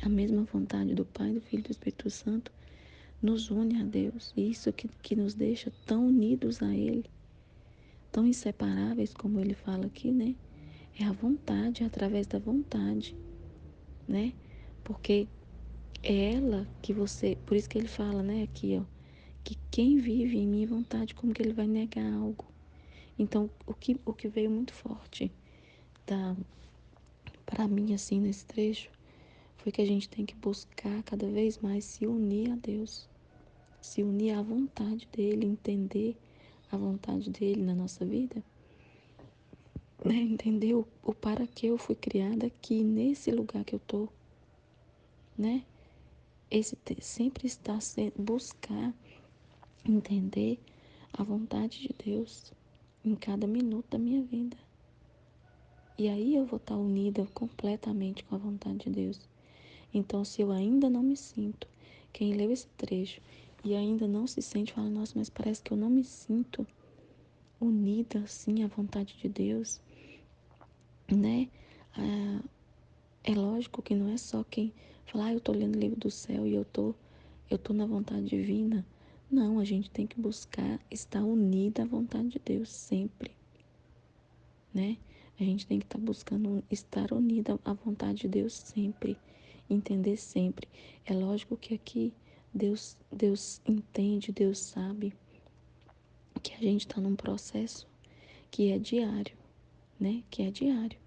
A mesma vontade do Pai, do Filho e do Espírito Santo nos une a Deus. E isso que nos deixa tão unidos a Ele, tão inseparáveis, como ele fala aqui, né? É a vontade, é através da vontade, né? Porque é ela que você, por isso que ele fala, né, aqui, ó, que quem vive em minha vontade, como que ele vai negar algo? Então, o que veio muito forte para mim, assim, nesse trecho, foi que a gente tem que buscar cada vez mais se unir a Deus, se unir à vontade dele, entender a vontade dele na nossa vida, né? Entender o para que eu fui criada aqui, nesse lugar que eu tô, né? Sempre está sendo buscar entender a vontade de Deus em cada minuto da minha vida. E aí eu vou estar unida completamente com a vontade de Deus. Então, se eu ainda não me sinto, quem leu esse trecho e ainda não se sente, fala, nossa, mas parece que eu não me sinto unida assim à vontade de Deus, né? É lógico que não é só quem fala, eu tô lendo o livro do céu e eu tô na vontade divina. Não, a gente tem que buscar estar unida à vontade de Deus sempre, né? A gente tem que estar buscando estar unida à vontade de Deus sempre, entender sempre. É lógico que aqui Deus entende, Deus sabe que a gente está num processo que é diário, né? Que é diário.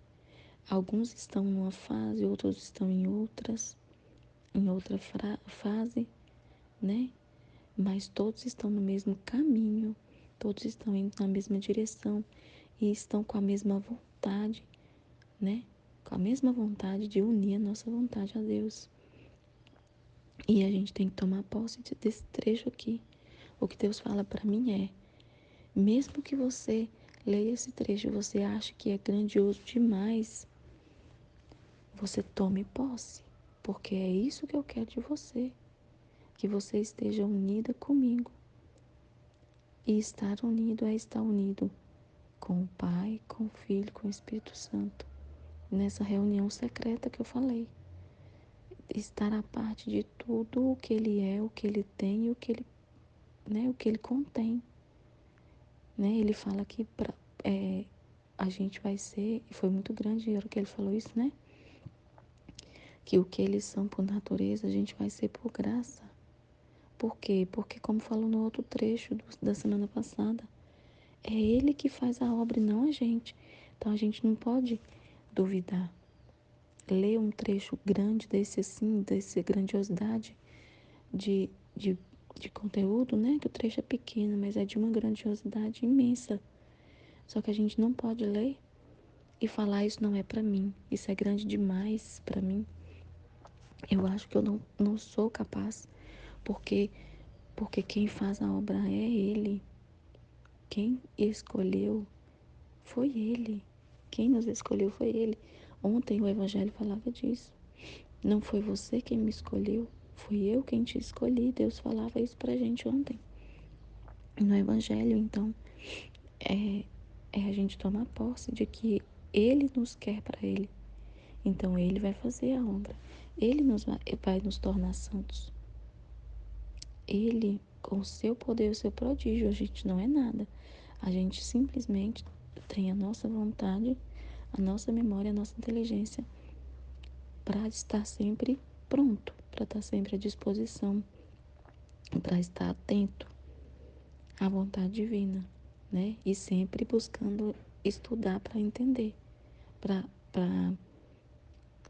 Alguns estão numa fase, outros estão em outra fase, né? Mas todos estão no mesmo caminho, todos estão indo na mesma direção e estão com a mesma vontade, né? Com a mesma vontade de unir a nossa vontade a Deus. E a gente tem que tomar posse desse trecho aqui. O que Deus fala para mim é: mesmo que você leia esse trecho e você ache que é grandioso demais, você tome posse, porque é isso que eu quero de você, que você esteja unida comigo. E estar unido é estar unido com o Pai, com o Filho, com o Espírito Santo. Nessa reunião secreta que eu falei. Estar a parte de tudo o que ele é, o que ele tem e o que ele contém. Né? Ele fala que a gente vai ser, e foi muito grande a hora que ele falou isso, né? Que o que eles são por natureza, a gente vai ser por graça. Por quê? Porque, como falou no outro trecho da semana passada, é ele que faz a obra e não a gente. Então a gente não pode duvidar. Ler um trecho grande desse assim, dessa grandiosidade de, de, de conteúdo, né? Que o trecho é pequeno, mas é de uma grandiosidade imensa. Só que a gente não pode ler e falar: isso não é para mim, isso é grande demais para mim. Eu acho que eu não sou capaz, porque quem faz a obra é Ele. Quem escolheu foi Ele. Quem nos escolheu foi Ele. Ontem o Evangelho falava disso. Não foi você quem me escolheu, fui eu quem te escolhi. Deus falava isso pra gente ontem no Evangelho. Então, é a gente tomar posse de que Ele nos quer para Ele. Então, Ele vai fazer a obra. Ele vai nos tornar santos. Ele, com o seu poder e o seu prodígio, a gente não é nada. A gente simplesmente tem a nossa vontade, a nossa memória, a nossa inteligência para estar sempre pronto, para estar sempre à disposição, para estar atento à vontade divina, né? E sempre buscando estudar para entender. Para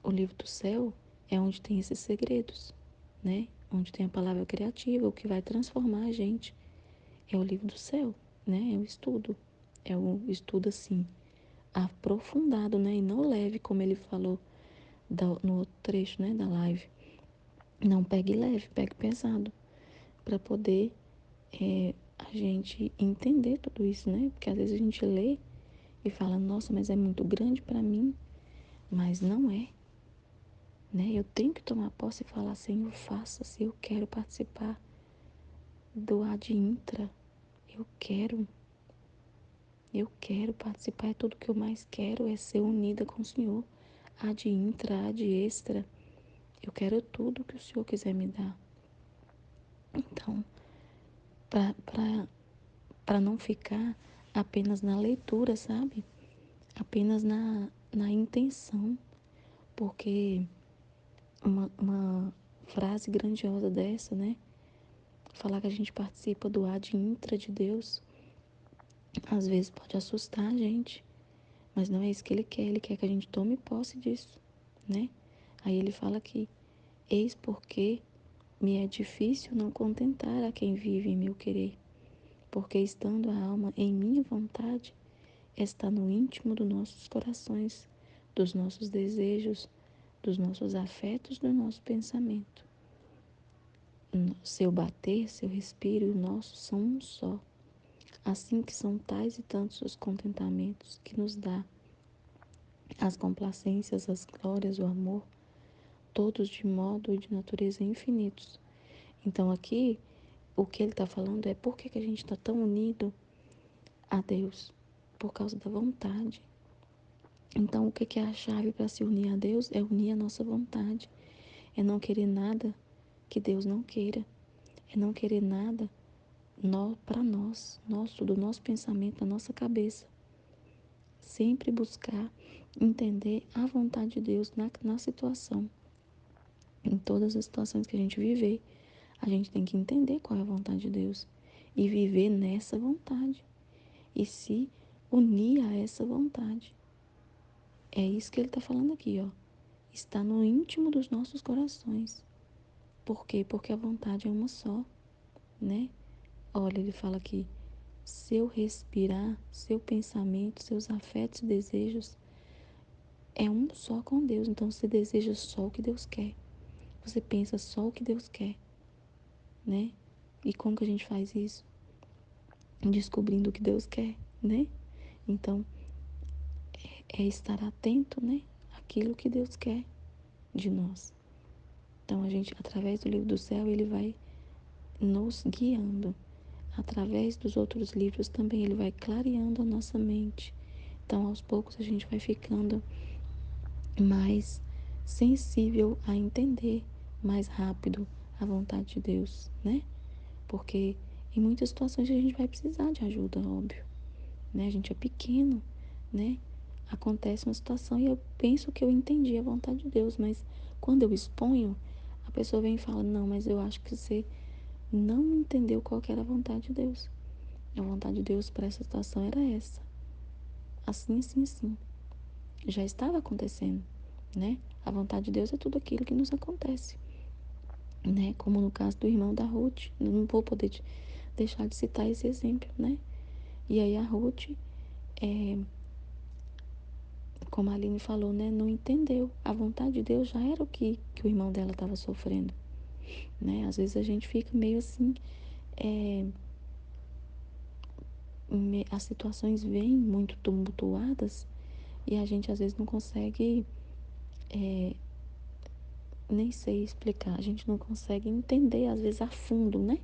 o livro do céu é onde tem esses segredos, né? Onde tem a palavra criativa, o que vai transformar a gente é o livro do céu, né? É o estudo. É o estudo assim, aprofundado, né? E não leve, como ele falou no outro trecho, né? Da live. Não pegue leve, pegue pesado. Para poder a gente entender tudo isso, né? Porque às vezes a gente lê e fala: nossa, mas é muito grande para mim. Mas não é, né? Eu tenho que tomar posse e falar: Senhor, faça-se, eu quero participar do ad intra. Eu quero. Eu quero participar, é tudo que eu mais quero, é ser unida com o Senhor. Ad intra, ad extra. Eu quero tudo que o Senhor quiser me dar. Então, para não ficar apenas na leitura, sabe? Apenas na intenção. Porque uma frase grandiosa dessa, né? Falar que a gente participa do ad intra de Deus, às vezes pode assustar a gente. Mas não é isso que ele quer que a gente tome posse disso, né? Aí ele fala que: eis porque me é difícil não contentar a quem vive em meu querer, porque estando a alma em minha vontade, está no íntimo dos nossos corações, dos nossos desejos, dos nossos afetos, do nosso pensamento. Seu bater, seu respiro e o nosso são um só. Assim que são tais e tantos os contentamentos que nos dá, as complacências, as glórias, o amor, todos de modo e de natureza infinitos. Então aqui, o que ele está falando é por que a gente está tão unido a Deus? Por causa da vontade. Então, o que é a chave para se unir a Deus? É unir a nossa vontade. É não querer nada que Deus não queira. É não querer nada para nós, do nosso pensamento, da nossa cabeça. Sempre buscar entender a vontade de Deus na situação. Em todas as situações que a gente viver, a gente tem que entender qual é a vontade de Deus e viver nessa vontade. E se unir a essa vontade. É isso que ele está falando aqui, ó. Está no íntimo dos nossos corações. Por quê? Porque a vontade é uma só, né? Olha, ele fala aqui, seu respirar, seu pensamento, seus afetos e desejos é um só com Deus. Então você deseja só o que Deus quer. Você pensa só o que Deus quer, né? E como que a gente faz isso? Descobrindo o que Deus quer, né? Então, é estar atento, né? Àquilo que Deus quer de nós. Então, a gente, através do livro do céu, ele vai nos guiando. Através dos outros livros também, ele vai clareando a nossa mente. Então, aos poucos, a gente vai ficando mais sensível a entender mais rápido a vontade de Deus, né? Porque em muitas situações a gente vai precisar de ajuda, óbvio, né? A gente é pequeno, né? Acontece uma situação e eu penso que eu entendi a vontade de Deus, mas quando eu exponho, a pessoa vem e fala: não, mas eu acho que você não entendeu qual que era a vontade de Deus. A vontade de Deus para essa situação era essa. Assim, assim, assim. Já estava acontecendo, né? A vontade de Deus é tudo aquilo que nos acontece, né? Como no caso do irmão da Ruth. Eu não vou poder deixar de citar esse exemplo, né? E aí a Ruth, como a Aline falou, né? Não entendeu. A vontade de Deus já era o que o irmão dela estava sofrendo, né? Às vezes a gente fica meio assim, as situações vêm muito tumultuadas e a gente às vezes não consegue, nem sei explicar, a gente não consegue entender às vezes a fundo, né?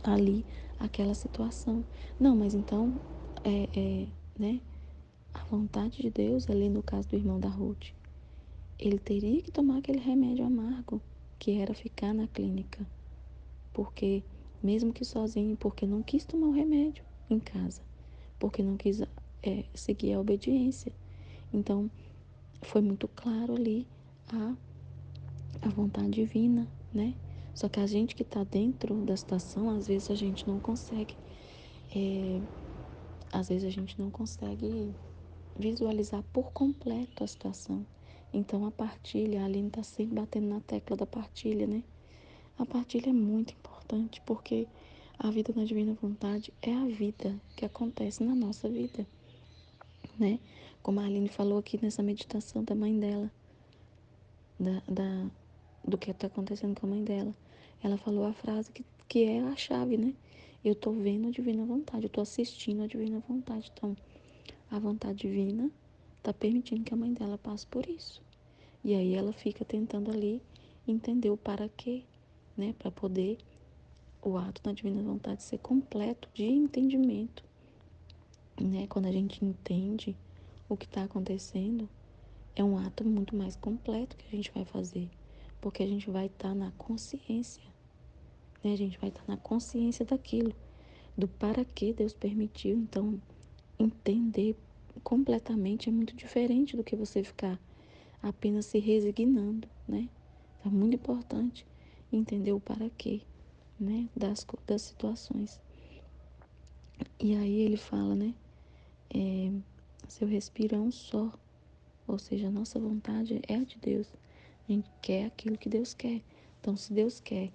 Ali, aquela situação. Não, mas então, né? A vontade de Deus, ali no caso do irmão da Ruth, ele teria que tomar aquele remédio amargo, que era ficar na clínica. Porque, mesmo que sozinho, porque não quis tomar o remédio em casa. Porque não quis seguir a obediência. Então, foi muito claro ali a vontade divina, né? Só que a gente que está dentro da situação, às vezes a gente não consegue, às vezes a gente não consegue visualizar por completo a situação. Então a partilha, a Aline está sempre batendo na tecla da partilha, né? A partilha é muito importante porque a vida na divina vontade é a vida que acontece na nossa vida, né? Como a Aline falou aqui nessa meditação da mãe dela, da, da, do que está acontecendo com a mãe dela. Ela falou a frase que é a chave, né? Eu estou vendo a divina vontade, eu estou assistindo a divina vontade. Então, a vontade divina está permitindo que a mãe dela passe por isso. E aí ela fica tentando ali entender o para quê, né? Para poder o ato da divina vontade ser completo de entendimento, né? Quando a gente entende o que está acontecendo, é um ato muito mais completo que a gente vai fazer, porque a gente vai estar na consciência, né? A gente vai estar na consciência daquilo, do para que Deus permitiu. Então, entender completamente é muito diferente do que você ficar apenas se resignando, né? É muito importante entender o para quê, né? Das situações. E aí ele fala, né? Seu respiro é um só. Ou seja, a nossa vontade é a de Deus. A gente quer aquilo que Deus quer. Então, se Deus quer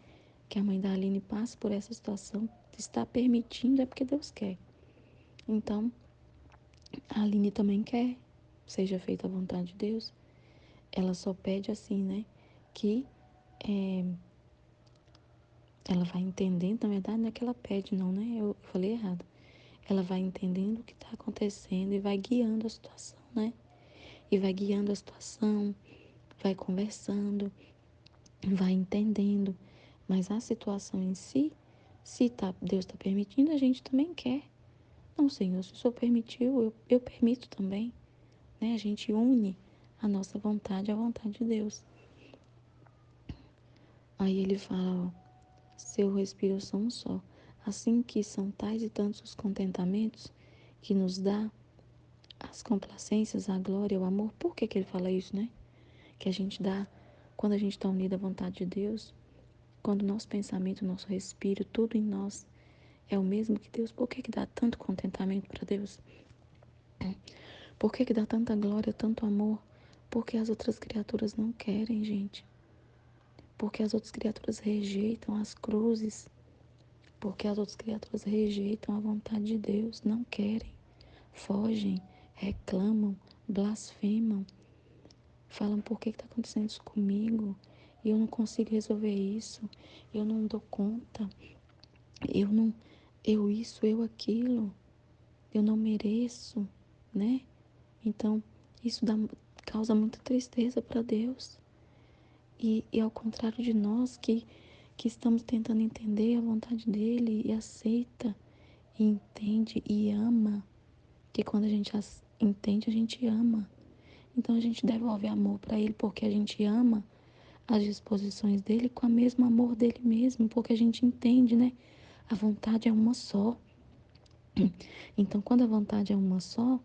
que a mãe da Aline passe por essa situação, está permitindo é porque Deus quer. Então, a Aline também quer, seja feita a vontade de Deus. Ela só pede assim, né? Que ela vai entendendo, na verdade não é que ela pede não, né? Eu falei errado. Ela vai entendendo o que está acontecendo e vai guiando a situação, né? E vai guiando a situação, vai conversando, vai entendendo. Mas a situação em si, se Deus está permitindo, a gente também quer. Não, Senhor, se o Senhor permitiu, eu permito também. Né? A gente une a nossa vontade à vontade de Deus. Aí ele fala, ó, seu respiro são um só. Assim que são tais e tantos os contentamentos que nos dá as complacências, a glória, o amor. Por que ele fala isso, né? Que a gente dá, quando a gente está unido à vontade de Deus, quando o nosso pensamento, o nosso respiro, tudo em nós é o mesmo que Deus, por que dá tanto contentamento para Deus? Por que dá tanta glória, tanto amor? Porque as outras criaturas não querem, gente. Porque as outras criaturas rejeitam as cruzes. Porque as outras criaturas rejeitam a vontade de Deus, não querem. Fogem, reclamam, blasfemam. Falam, por que está acontecendo isso comigo? Eu não consigo resolver isso. Eu não dou conta. Eu não, eu isso, eu aquilo. Eu não mereço, né? Então, isso causa muita tristeza para Deus. E ao contrário de nós que estamos tentando entender a vontade dele e aceita, e entende e ama, que quando a gente entende, a gente ama. Então a gente devolve amor para ele porque a gente ama as disposições dele com o mesmo amor dele mesmo, porque a gente entende, né? A vontade é uma só. Então, quando a vontade é uma só,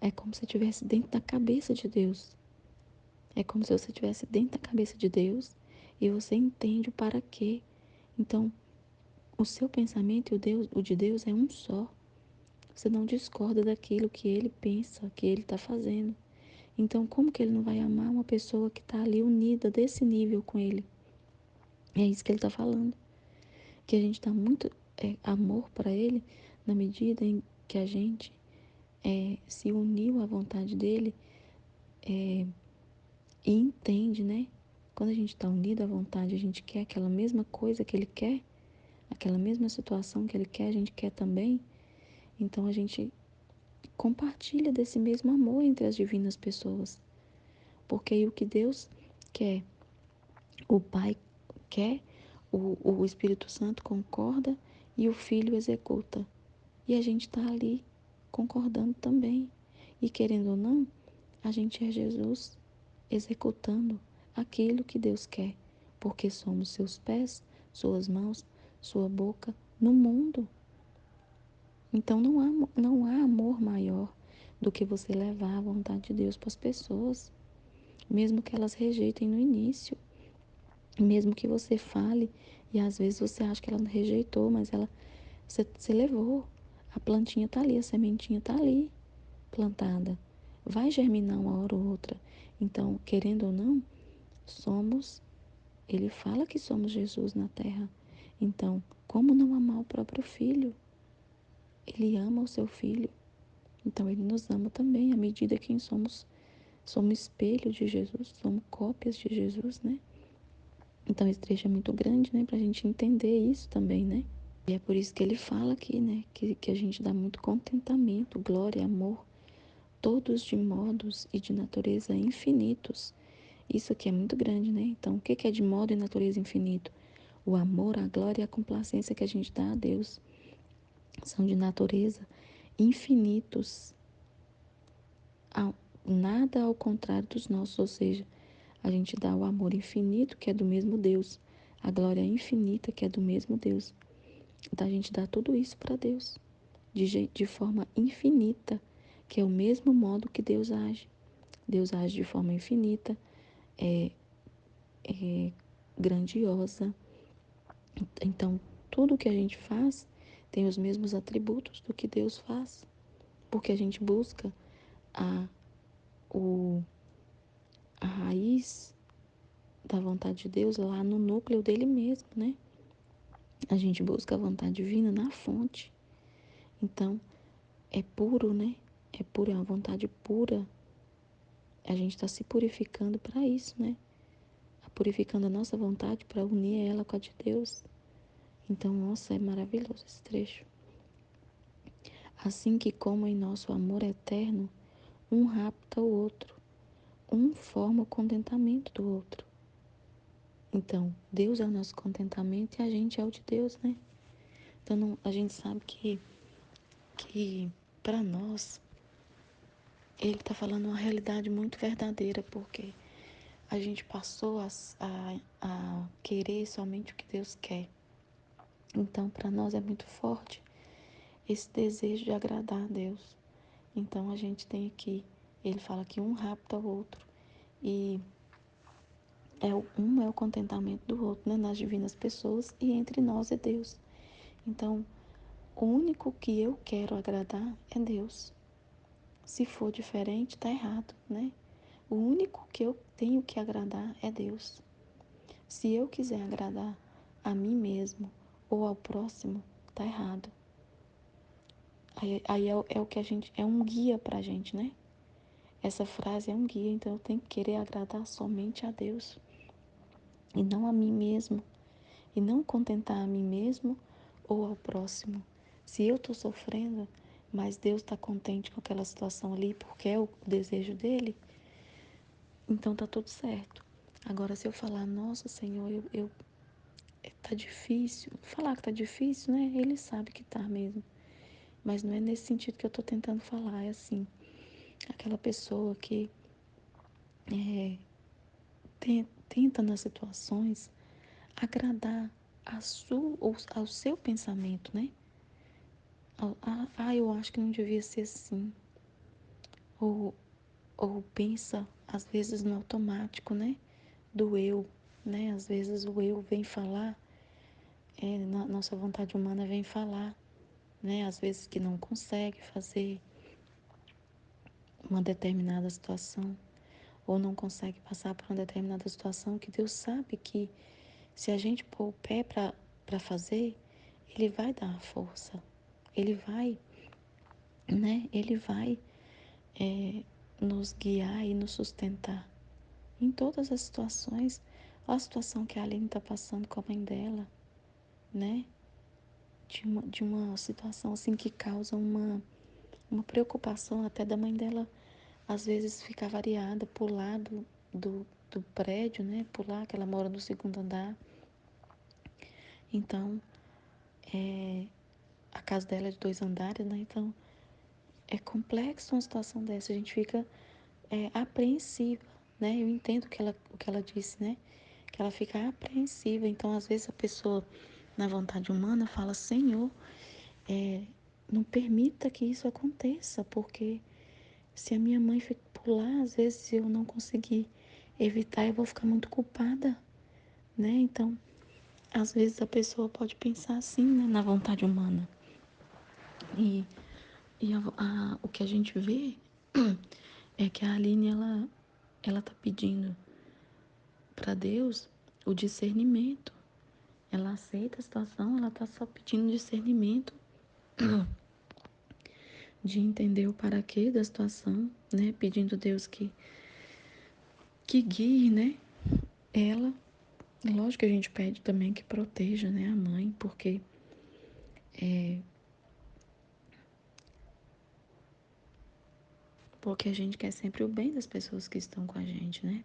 é como se estivesse dentro da cabeça de Deus. É como se você estivesse dentro da cabeça de Deus e você entende o para quê. Então, o seu pensamento e o de Deus é um só. Você não discorda daquilo que ele pensa, que ele está fazendo. Então, como que ele não vai amar uma pessoa que está ali unida desse nível com ele? É isso que ele está falando. Que a gente dá muito amor para ele na medida em que a gente se uniu à vontade dele e entende, né? Quando a gente está unido à vontade, a gente quer aquela mesma coisa que ele quer, aquela mesma situação que ele quer, a gente quer também. Então a gente compartilha desse mesmo amor entre as divinas pessoas. Porque aí o que Deus quer, o Pai quer, o Espírito Santo concorda e o Filho executa. E a gente está ali concordando também. E querendo ou não, a gente é Jesus executando aquilo que Deus quer, porque somos seus pés, suas mãos, sua boca no mundo. Então não há amor maior do que você levar a vontade de Deus para as pessoas, mesmo que elas rejeitem no início, mesmo que você fale e às vezes você acha que ela não rejeitou, mas você levou. A plantinha está ali, a sementinha está ali, plantada. Vai germinar uma hora ou outra. Então, querendo ou não, ele fala que somos Jesus na terra. Então, como não amar o próprio filho? Ele ama o seu filho. Então, ele nos ama também, à medida que somos espelho de Jesus, somos cópias de Jesus, né? Então, esse trecho é muito grande, né? Pra gente entender isso também, né? E é por isso que ele fala aqui, né? Que a gente dá muito contentamento, glória, amor, todos de modos e de natureza infinitos. Isso aqui é muito grande, né? Então, o que é de modo e natureza infinito? O amor, a glória e a complacência que a gente dá a Deus são de natureza infinitos, nada ao contrário dos nossos, ou seja, a gente dá o amor infinito, que é do mesmo Deus, a glória infinita, que é do mesmo Deus. Então a gente dá tudo isso para Deus, de forma infinita, que é o mesmo modo que Deus age. Deus age de forma infinita, é grandiosa. Então, tudo que a gente faz tem os mesmos atributos do que Deus faz, porque a gente busca a, o, a raiz da vontade de Deus lá no núcleo dele mesmo, né? A gente busca a vontade divina na fonte. Então, é puro, né? É puro, é uma vontade pura. A gente está se purificando para isso, né? Purificando a nossa vontade para unir ela com a de Deus. Então, nossa, é maravilhoso esse trecho. Assim que como em nosso amor eterno, um rapta o outro, um forma o contentamento do outro. Então, Deus é o nosso contentamento e a gente é o de Deus, né? Então, a gente sabe que para nós, ele está falando uma realidade muito verdadeira, porque a gente passou a querer somente o que Deus quer. Então, para nós é muito forte esse desejo de agradar a Deus. Então, a gente tem aqui, ele fala que um rapta o outro. E um é o contentamento do outro, né? Nas divinas pessoas e entre nós e Deus. Então, o único que eu quero agradar é Deus. Se for diferente, tá errado, né? O único que eu tenho que agradar é Deus. Se eu quiser agradar a mim mesmo ou ao próximo, tá errado. Aí é o que a gente, é um guia pra gente, né? Essa frase é um guia, então eu tenho que querer agradar somente a Deus e não a mim mesmo, e não contentar a mim mesmo ou ao próximo. Se eu estou sofrendo, mas Deus está contente com aquela situação ali porque é o desejo dele, então tá tudo certo. Agora, se eu falar, nossa Senhor, tá difícil, falar que tá difícil, né? Ele sabe que tá mesmo. Mas não é nesse sentido que eu tô tentando falar, é assim, aquela pessoa que é, tenta nas situações agradar ao seu pensamento, né? Eu acho que não devia ser assim. Ou, ou pensa, às vezes, no automático, né? Do eu, né? Às vezes o eu vem falar, nossa vontade humana vem falar, né? Às vezes que não consegue fazer uma determinada situação, ou não consegue passar por uma determinada situação que Deus sabe que se a gente pôr o pé para fazer, Ele vai dar a força, Ele vai, né? Ele vai é, nos guiar e nos sustentar em todas as situações. Olha a situação que a Aline está passando com a mãe dela, né? De uma situação assim que causa uma preocupação até da mãe dela, às vezes ficar variada, pular do prédio, né? Pular, que ela mora no segundo andar. Então, a casa dela é de 2 andares, né? Então, é complexo uma situação dessa. A gente fica apreensiva, né? Eu entendo o que ela disse, né? Que ela fica apreensiva. Então, às vezes, a pessoa, na vontade humana, fala: Senhor, não permita que isso aconteça, porque se a minha mãe pular, às vezes, se eu não conseguir evitar, eu vou ficar muito culpada, né? Então, às vezes, a pessoa pode pensar assim, né? Na vontade humana. E o que a gente vê é que a Aline, ela tá pedindo para Deus o discernimento. Ela aceita a situação, ela tá só pedindo discernimento de entender o para quê da situação, né? Pedindo a Deus que guie, né? Ela. Lógico que a gente pede também que proteja, né, a mãe, porque a gente quer sempre o bem das pessoas que estão com a gente, né?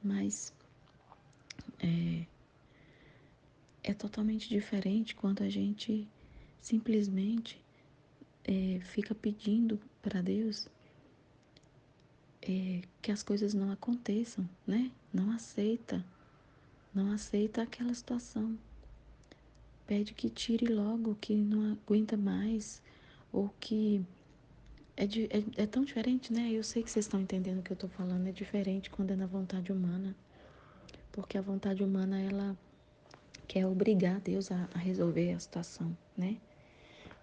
Mas é totalmente diferente quando a gente simplesmente fica pedindo para Deus que as coisas não aconteçam, né? Não aceita aquela situação. Pede que tire logo, que não aguenta mais, ou que é tão diferente, né? Eu sei que vocês estão entendendo o que eu tô falando. É diferente quando é na vontade humana, porque a vontade humana ela quer obrigar Deus a resolver a situação, né?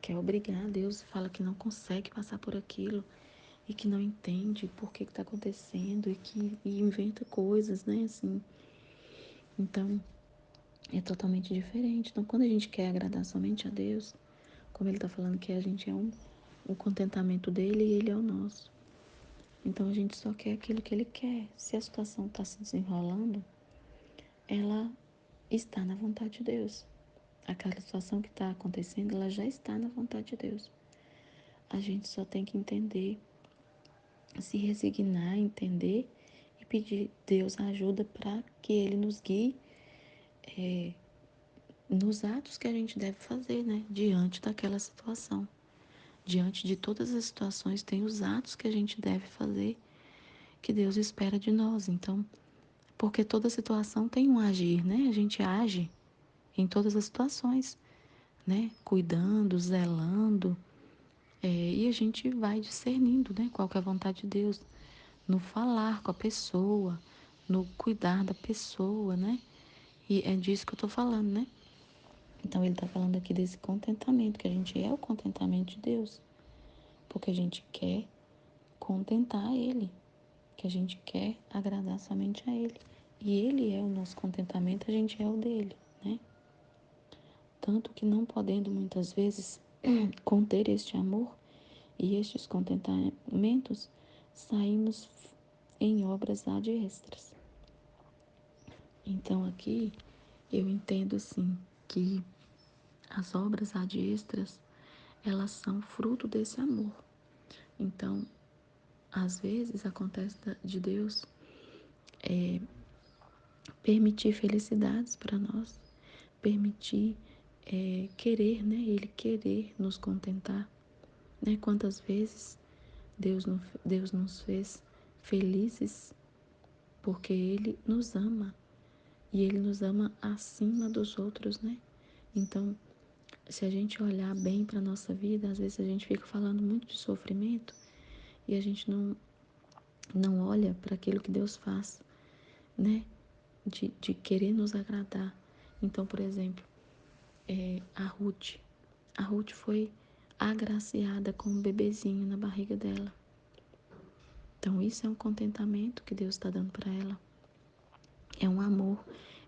Quer obrigar Deus, fala que não consegue passar por aquilo e que não entende por que está acontecendo e inventa coisas, né? Assim, então é totalmente diferente. Então, quando a gente quer agradar somente a Deus, como ele está falando que a gente é o contentamento dele e ele é o nosso. Então a gente só quer aquilo que ele quer. Se a situação está se desenrolando, ela está na vontade de Deus. Aquela situação que está acontecendo, ela já está na vontade de Deus. A gente só tem que entender, se resignar, entender e pedir Deus ajuda para que Ele nos guie nos atos que a gente deve fazer, né? Diante daquela situação. Diante de todas as situações, tem os atos que a gente deve fazer que Deus espera de nós. Então, porque toda situação tem um agir, né? A gente age em todas as situações, né? Cuidando, zelando, e a gente vai discernindo, né? Qual que é a vontade de Deus no falar com a pessoa, no cuidar da pessoa, né? E é disso que eu tô falando, né? Então ele está falando aqui desse contentamento, que a gente é o contentamento de Deus, porque a gente quer contentar Ele, que a gente quer agradar somente a Ele. E Ele é o nosso contentamento, a gente é o dele, né? Tanto que não podendo muitas vezes conter este amor e estes contentamentos, saímos em obras ad extras. Então aqui eu entendo assim que as obras ad extras, elas são fruto desse amor. Então, às vezes acontece de Deus permitir felicidades para nós, permitir querer, né? Ele querer nos contentar, né? Quantas vezes Deus nos fez felizes porque Ele nos ama e Ele nos ama acima dos outros, né? Então, se a gente olhar bem para a nossa vida, às vezes a gente fica falando muito de sofrimento e a gente não olha para aquilo que Deus faz, né? De querer nos agradar. Então, por exemplo, a Ruth. A Ruth foi agraciada com um bebezinho na barriga dela. Então, isso é um contentamento que Deus está dando para ela. É um amor,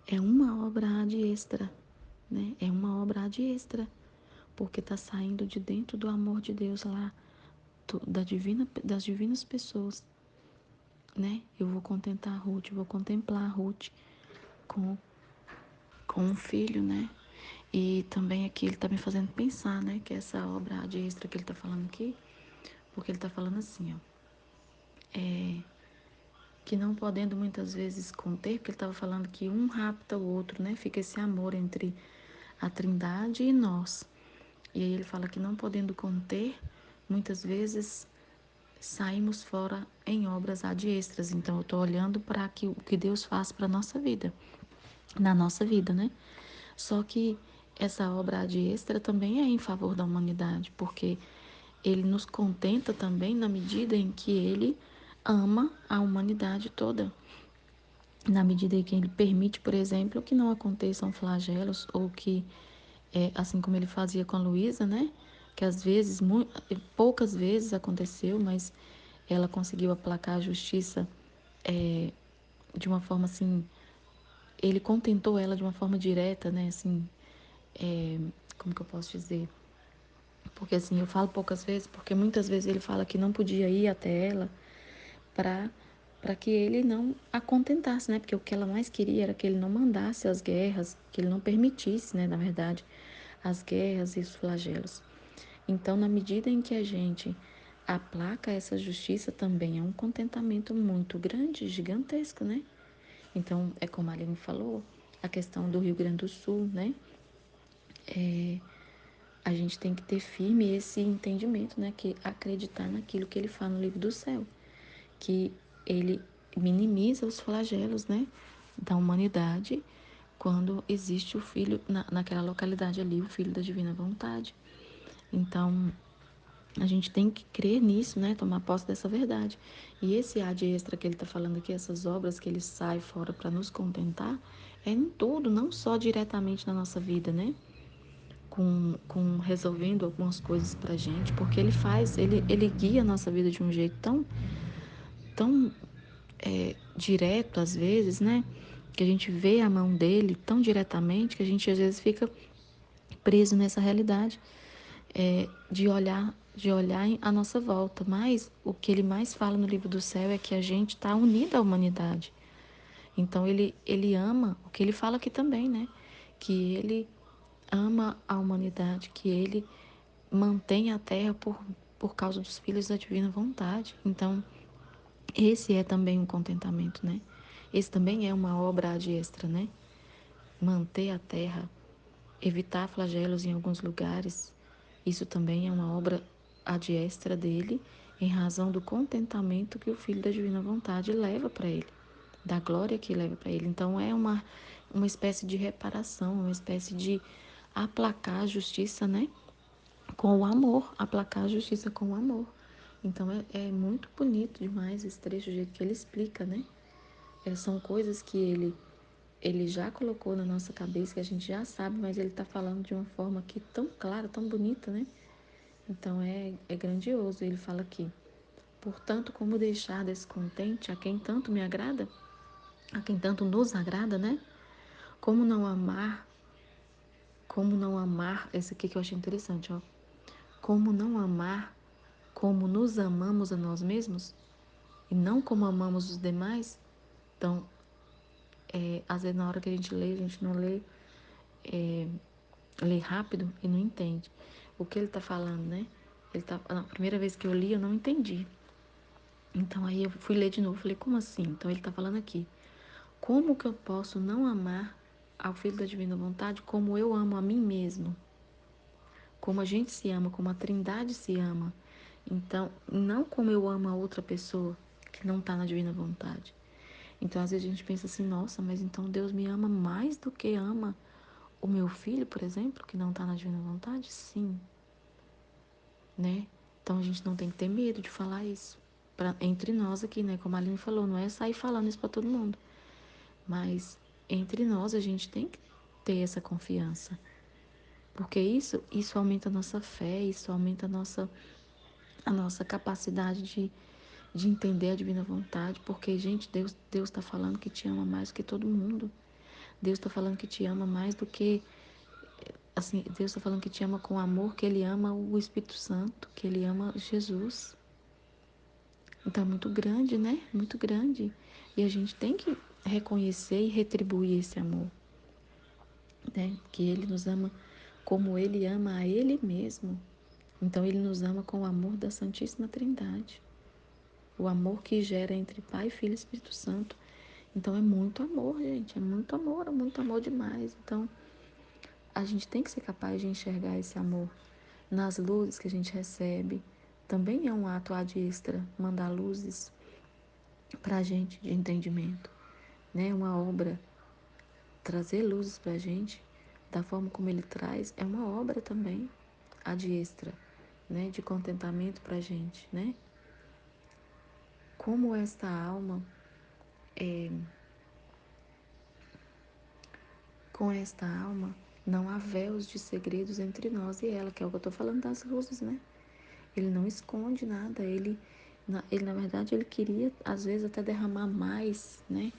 é uma obra ad extra, né? É uma obra ad extra, porque está saindo de dentro do amor de Deus lá, das divinas pessoas, né? Eu vou contentar a Ruth, vou contemplar a Ruth com, com um filho, né? E também aqui ele está me fazendo pensar, né? Que essa obra ad extra que ele está falando aqui, porque ele está falando assim, ó. Que não podendo muitas vezes conter, porque ele estava falando que um rapta o outro, né? Fica esse amor entre a Trindade e nós. E aí ele fala que não podendo conter, muitas vezes saímos fora em obras ad extras. Então eu estou olhando para o que Deus faz para nossa vida, na nossa vida, né? Só que essa obra ad extra também é em favor da humanidade, porque ele nos contenta também na medida em que ele ama a humanidade toda. Na medida em que ele permite, por exemplo, que não aconteçam flagelos, ou que, assim como ele fazia com a Luísa, né? Que às vezes, poucas vezes aconteceu, mas ela conseguiu aplacar a justiça de uma forma assim. Ele contentou ela de uma forma direta, né? Assim, como que eu posso dizer? Porque assim, eu falo poucas vezes, porque muitas vezes ele fala que não podia ir até ela para para que ele não a contentasse, né? Porque o que ela mais queria era que ele não mandasse as guerras, que ele não permitisse, né, na verdade, as guerras e os flagelos. Então, na medida em que a gente aplaca essa justiça, também é um contentamento muito grande, gigantesco, né? Então, é como a Aline falou, a questão do Rio Grande do Sul, né? A gente tem que ter firme esse entendimento, né? Que acreditar naquilo que ele fala no livro do céu, que ele minimiza os flagelos, né, da humanidade quando existe o filho naquela localidade ali, o filho da divina vontade. Então, a gente tem que crer nisso, né, tomar posse dessa verdade. E esse ad extra que ele está falando aqui, essas obras que ele sai fora para nos contentar, é em tudo, não só diretamente na nossa vida, né? Com resolvendo algumas coisas pra gente, porque ele guia a nossa vida de um jeito tão direto às vezes, né? Que a gente vê a mão dele tão diretamente que a gente às vezes fica preso nessa realidade de olhar à nossa volta. Mas o que ele mais fala no livro do céu é que a gente está unido à humanidade. Então ele ama o que ele fala aqui também, né? Que ele ama a humanidade, que ele mantém a terra por causa dos filhos da divina vontade. Então, esse é também um contentamento, né? Esse também é uma obra ad extra, né? Manter a terra, evitar flagelos em alguns lugares, isso também é uma obra ad extra dele, em razão do contentamento que o Filho da Divina Vontade leva para ele, da glória que leva para ele. Então é uma espécie de reparação, uma espécie de aplacar a justiça, né? Com o amor, aplacar a justiça com o amor. Então é muito bonito demais esse trecho, do jeito que ele explica, né? São coisas que ele ele já colocou na nossa cabeça, que a gente já sabe, mas ele está falando de uma forma aqui tão clara, tão bonita, né? Então é grandioso. Ele fala aqui: portanto, como deixar descontente a quem tanto me agrada, a quem tanto nos agrada, né? Como não amar, esse aqui que eu achei interessante, ó. Como não amar, como nos amamos a nós mesmos, e não como amamos os demais. Então, às vezes na hora que a gente lê, a gente não lê, lê rápido e não entende o que ele está falando, né? A primeira vez que eu li, eu não entendi. Então aí eu fui ler de novo, falei, como assim? Então ele está falando aqui: como que eu posso não amar ao Filho da Divina Vontade como eu amo a mim mesmo? Como a gente se ama, como a Trindade se ama. Então, não como eu amo a outra pessoa que não está na Divina Vontade. Então, às vezes a gente pensa assim: nossa, mas então Deus me ama mais do que ama o meu filho, por exemplo, que não está na Divina Vontade? Sim, né? Então a gente não tem que ter medo de falar isso. Entre nós aqui, né? Como a Aline falou, não é sair falando isso para todo mundo. Mas entre nós a gente tem que ter essa confiança. Porque isso aumenta a nossa fé, isso aumenta a nossa capacidade de entender a divina vontade. Porque, gente, Deus está falando que te ama mais do que todo mundo. Deus está falando que te ama mais do que, assim, Deus está falando que te ama com amor, que Ele ama o Espírito Santo, que Ele ama Jesus. Então é muito grande, né? Muito grande. E a gente tem que reconhecer e retribuir esse amor, né? Que Ele nos ama como Ele ama a Ele mesmo. Então Ele nos ama com o amor da Santíssima Trindade. O amor que gera entre Pai, Filho e Espírito Santo. Então é muito amor, gente. É muito amor demais. Então a gente tem que ser capaz de enxergar esse amor nas luzes que a gente recebe. Também é um ato ad extra mandar luzes para a gente de entendimento, né? Uma obra, trazer luzes para a gente da forma como ele traz, é uma obra também ad extra, né? De contentamento para a gente, né? Como esta alma, com esta alma, não há véus de segredos entre nós e ela, que é o que eu estou falando das luzes, né? Ele não esconde nada, ele na verdade, ele queria, às vezes, até derramar mais, né?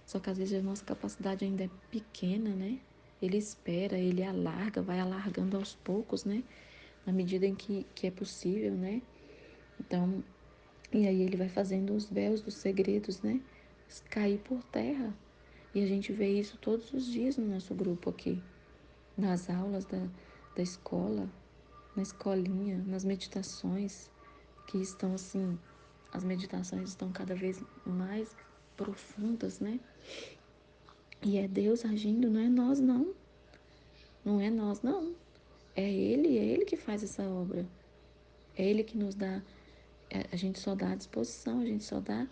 Só que às vezes a nossa capacidade ainda é pequena, né? Ele espera, ele alarga, vai alargando aos poucos, né? Na medida em que é possível, né? Então, e aí ele vai fazendo os véus dos segredos, né? Cair por terra. E a gente vê isso todos os dias no nosso grupo aqui. Nas aulas da escola, na escolinha, nas meditações, que estão assim, as meditações estão cada vez mais profundas, né? E é Deus agindo, não é nós, não. Não é nós, não. É Ele que faz essa obra. É Ele que nos dá, a gente só dá a disposição, a gente só dá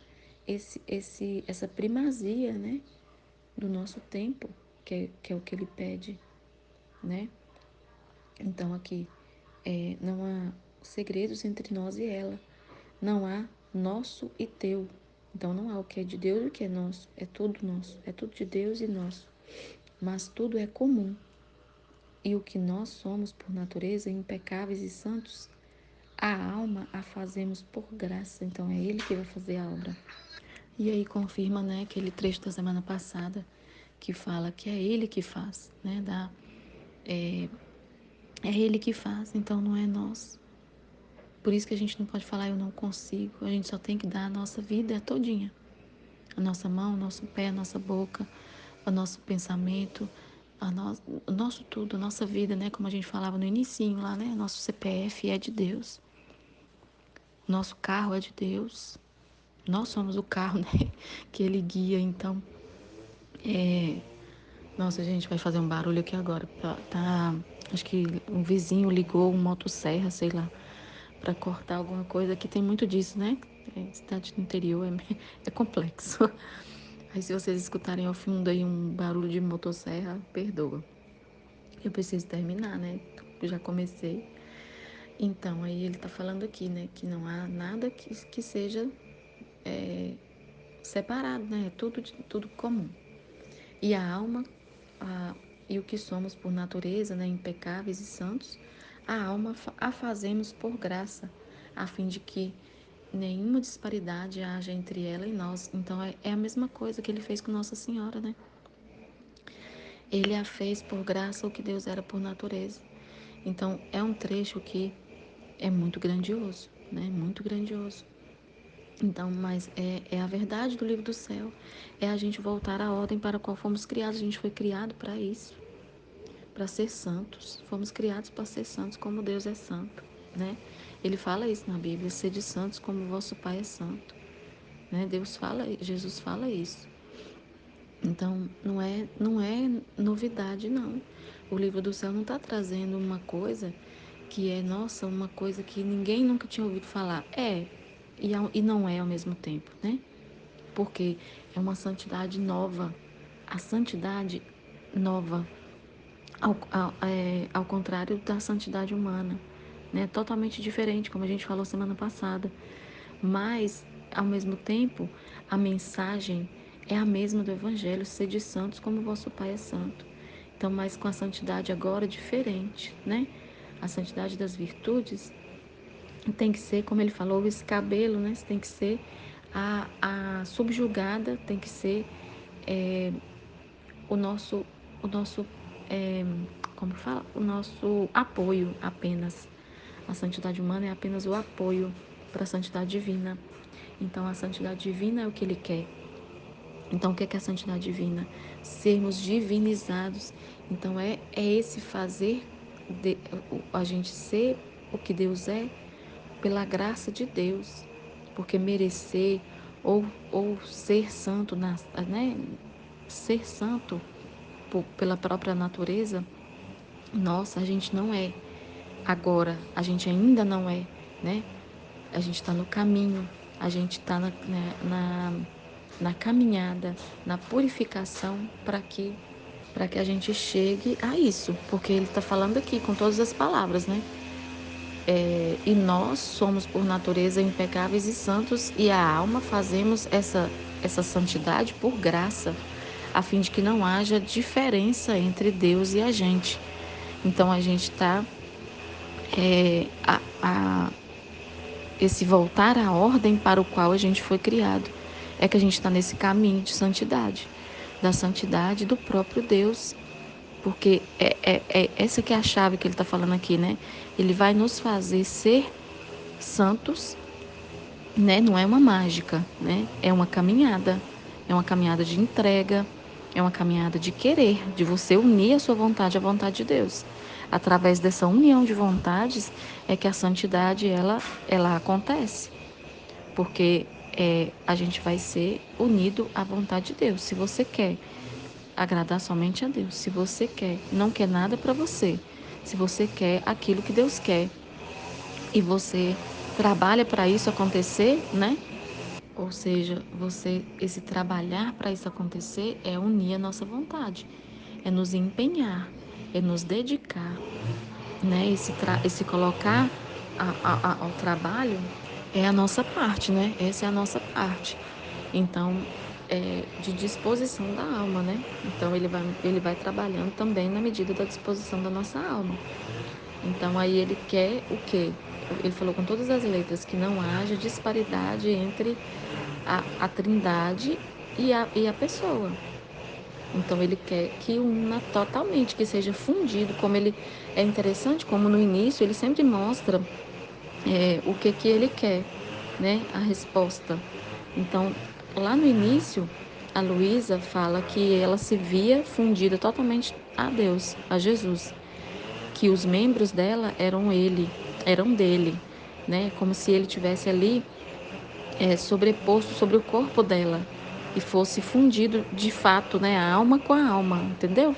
essa primazia, né? Do nosso tempo, que é o que Ele pede, né? Então aqui, não há segredos entre nós e ela. Não há nosso e teu. Então não há o que é de Deus e o que é nosso. É tudo nosso. É tudo de Deus e nosso. Mas tudo é comum. E o que nós somos por natureza, impecáveis e santos, a alma a fazemos por graça. Então é Ele que vai fazer a obra. E aí confirma, né, aquele trecho da semana passada que fala que é Ele que faz, né? É Ele que faz, então não é nós. Por isso que a gente não pode falar eu não consigo. A gente só tem que dar a nossa vida todinha. A nossa mão, o nosso pé, a nossa boca, o nosso pensamento, o nosso tudo, a nossa vida, né? Como a gente falava no inicinho lá, né? Nosso CPF é de Deus. Nosso carro é de Deus. Nós somos o carro, né? Que Ele guia. Então, nossa, a gente vai fazer um barulho aqui agora. Acho que um vizinho ligou um motosserra, sei lá, para cortar alguma coisa. Aqui tem muito disso, né? Cidade do interior é complexo. Aí se vocês escutarem ao fundo aí um barulho de motosserra, perdoa. Eu preciso terminar, né? Eu já comecei. Então, aí ele tá falando aqui, né? Que não há nada que seja separado, né? É tudo comum. E a alma, e o que somos por natureza, né, impecáveis e santos, a alma a fazemos por graça, a fim de que nenhuma disparidade haja entre ela e nós. Então é a mesma coisa que ele fez com Nossa Senhora, né? Ele a fez por graça o que Deus era por natureza. Então é um trecho que é muito grandioso, né? Muito grandioso. Então, mas é a verdade do livro do céu. É a gente voltar à ordem para a qual fomos criados. A gente foi criado para isso, para ser santos. Fomos criados para ser santos como Deus é santo, né? Ele fala isso na Bíblia: sede santos como vosso Pai é santo, né? Deus fala, Jesus fala isso. Então, não é novidade, não. O livro do céu não está trazendo uma coisa que é, nossa, uma coisa que ninguém nunca tinha ouvido falar. E não é ao mesmo tempo, né? Porque é uma santidade nova. A santidade nova, ao contrário da santidade humana, né? Totalmente diferente, como a gente falou semana passada. Mas, ao mesmo tempo, a mensagem é a mesma do Evangelho: sede santos como vosso Pai é santo. Então, mas com a santidade agora diferente, né? A santidade das virtudes tem que ser, como ele falou, o escabelo, né? Tem que ser a subjugada, tem que ser o nosso como fala? O nosso apoio apenas. A santidade humana é apenas o apoio para a santidade divina. Então, a santidade divina é o que ele quer. Então, o que é a santidade divina? Sermos divinizados. Então, é esse fazer a gente ser o que Deus é pela graça de Deus. Porque merecer ou ser santo, né? Ser santo pela própria natureza, nossa, a gente não é. Agora, a gente ainda não é, né? A gente está no caminho, a gente está na caminhada, na purificação para que a gente chegue a isso, porque ele está falando aqui com todas as palavras, né? E nós somos por natureza impecáveis e santos, e a alma fazemos essa santidade por graça, a fim de que não haja diferença entre Deus e a gente. Então a gente está esse voltar à ordem para o qual a gente foi criado. É que a gente está nesse caminho de santidade, da santidade do próprio Deus, porque é essa que é a chave que ele está falando aqui, né? Ele vai nos fazer ser santos, né? Não é uma mágica, né? É uma caminhada de entrega, é uma caminhada de querer, de você unir a sua vontade à vontade de Deus. Através dessa união de vontades é que a santidade ela acontece, porque a gente vai ser unido à vontade de Deus. Se você quer agradar somente a Deus, se você não quer nada para você, se você quer aquilo que Deus quer e você trabalha para isso acontecer, né? Ou seja, esse trabalhar para isso acontecer é unir a nossa vontade, é nos empenhar, é nos dedicar, né? Esse colocar ao trabalho é a nossa parte, né? Essa é a nossa parte. Então, de disposição da alma, né? Então, ele vai trabalhando também na medida da disposição da nossa alma. Então, aí ele quer o quê? Ele falou com todas as letras que não haja disparidade entre a trindade e a pessoa. Então, ele quer que una totalmente, que seja fundido. Como ele é interessante, como no início ele sempre mostra o que ele quer, né? A resposta. Então, lá no início, a Luísa fala que ela se via fundida totalmente a Deus, a Jesus, que os membros dela eram dele, né? Como se ele tivesse ali sobreposto sobre o corpo dela e fosse fundido de fato, né? A alma com a alma, entendeu?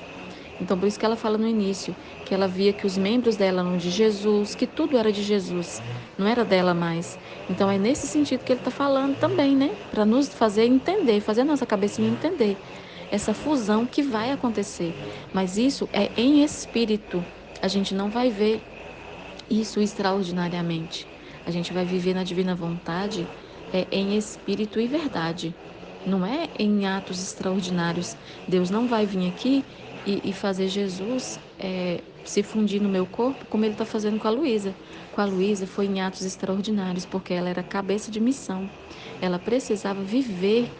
Então, por isso que ela fala no início, que ela via que os membros dela eram de Jesus, que tudo era de Jesus, não era dela mais. Então, é nesse sentido que ele está falando também, né? Para nos fazer entender, fazer a nossa cabecinha entender essa fusão que vai acontecer. Mas isso é em espírito. A gente não vai ver isso extraordinariamente. A gente vai viver na divina vontade em espírito e verdade. Não é em atos extraordinários. Deus não vai vir aqui e fazer Jesus se fundir no meu corpo como ele está fazendo com a Luísa. Com a Luísa foi em atos extraordinários, porque ela era cabeça de missão. Ela precisava viver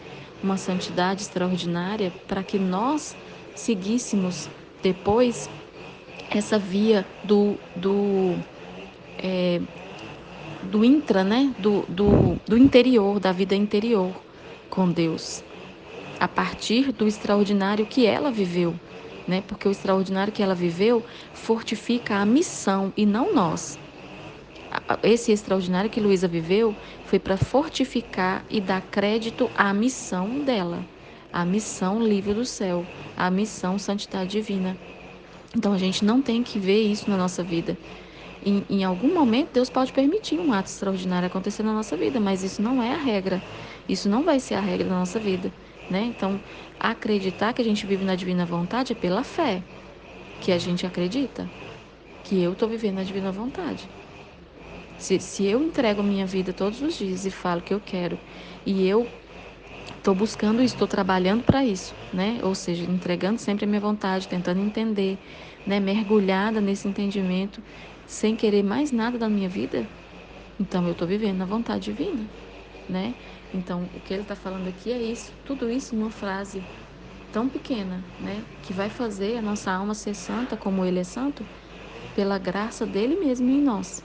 uma santidade extraordinária para que nós seguíssemos depois essa via do intra, né? Do interior, da vida interior com Deus, a partir do extraordinário que ela viveu, né? Porque o extraordinário que ela viveu fortifica a missão e não nós. Esse extraordinário que Luísa viveu foi para fortificar e dar crédito à missão dela, a missão livre do céu, a missão santidade divina. Então a gente não tem que ver isso na nossa vida. Em algum momento Deus pode permitir um ato extraordinário acontecer na nossa vida, mas isso não é a regra. Isso não vai ser a regra da nossa vida, né? Então, acreditar que a gente vive na divina vontade é pela fé que a gente acredita que eu estou vivendo na divina vontade. Se eu entrego minha vida todos os dias e falo que eu quero e eu estou buscando isso, estou trabalhando para isso, né? Ou seja, entregando sempre a minha vontade, tentando entender, né? Mergulhada nesse entendimento, sem querer mais nada da minha vida, então eu estou vivendo na vontade divina, né? Então, o que ele está falando aqui é isso, tudo isso numa frase tão pequena, né? Que vai fazer a nossa alma ser santa como ele é santo, pela graça dele mesmo em nós.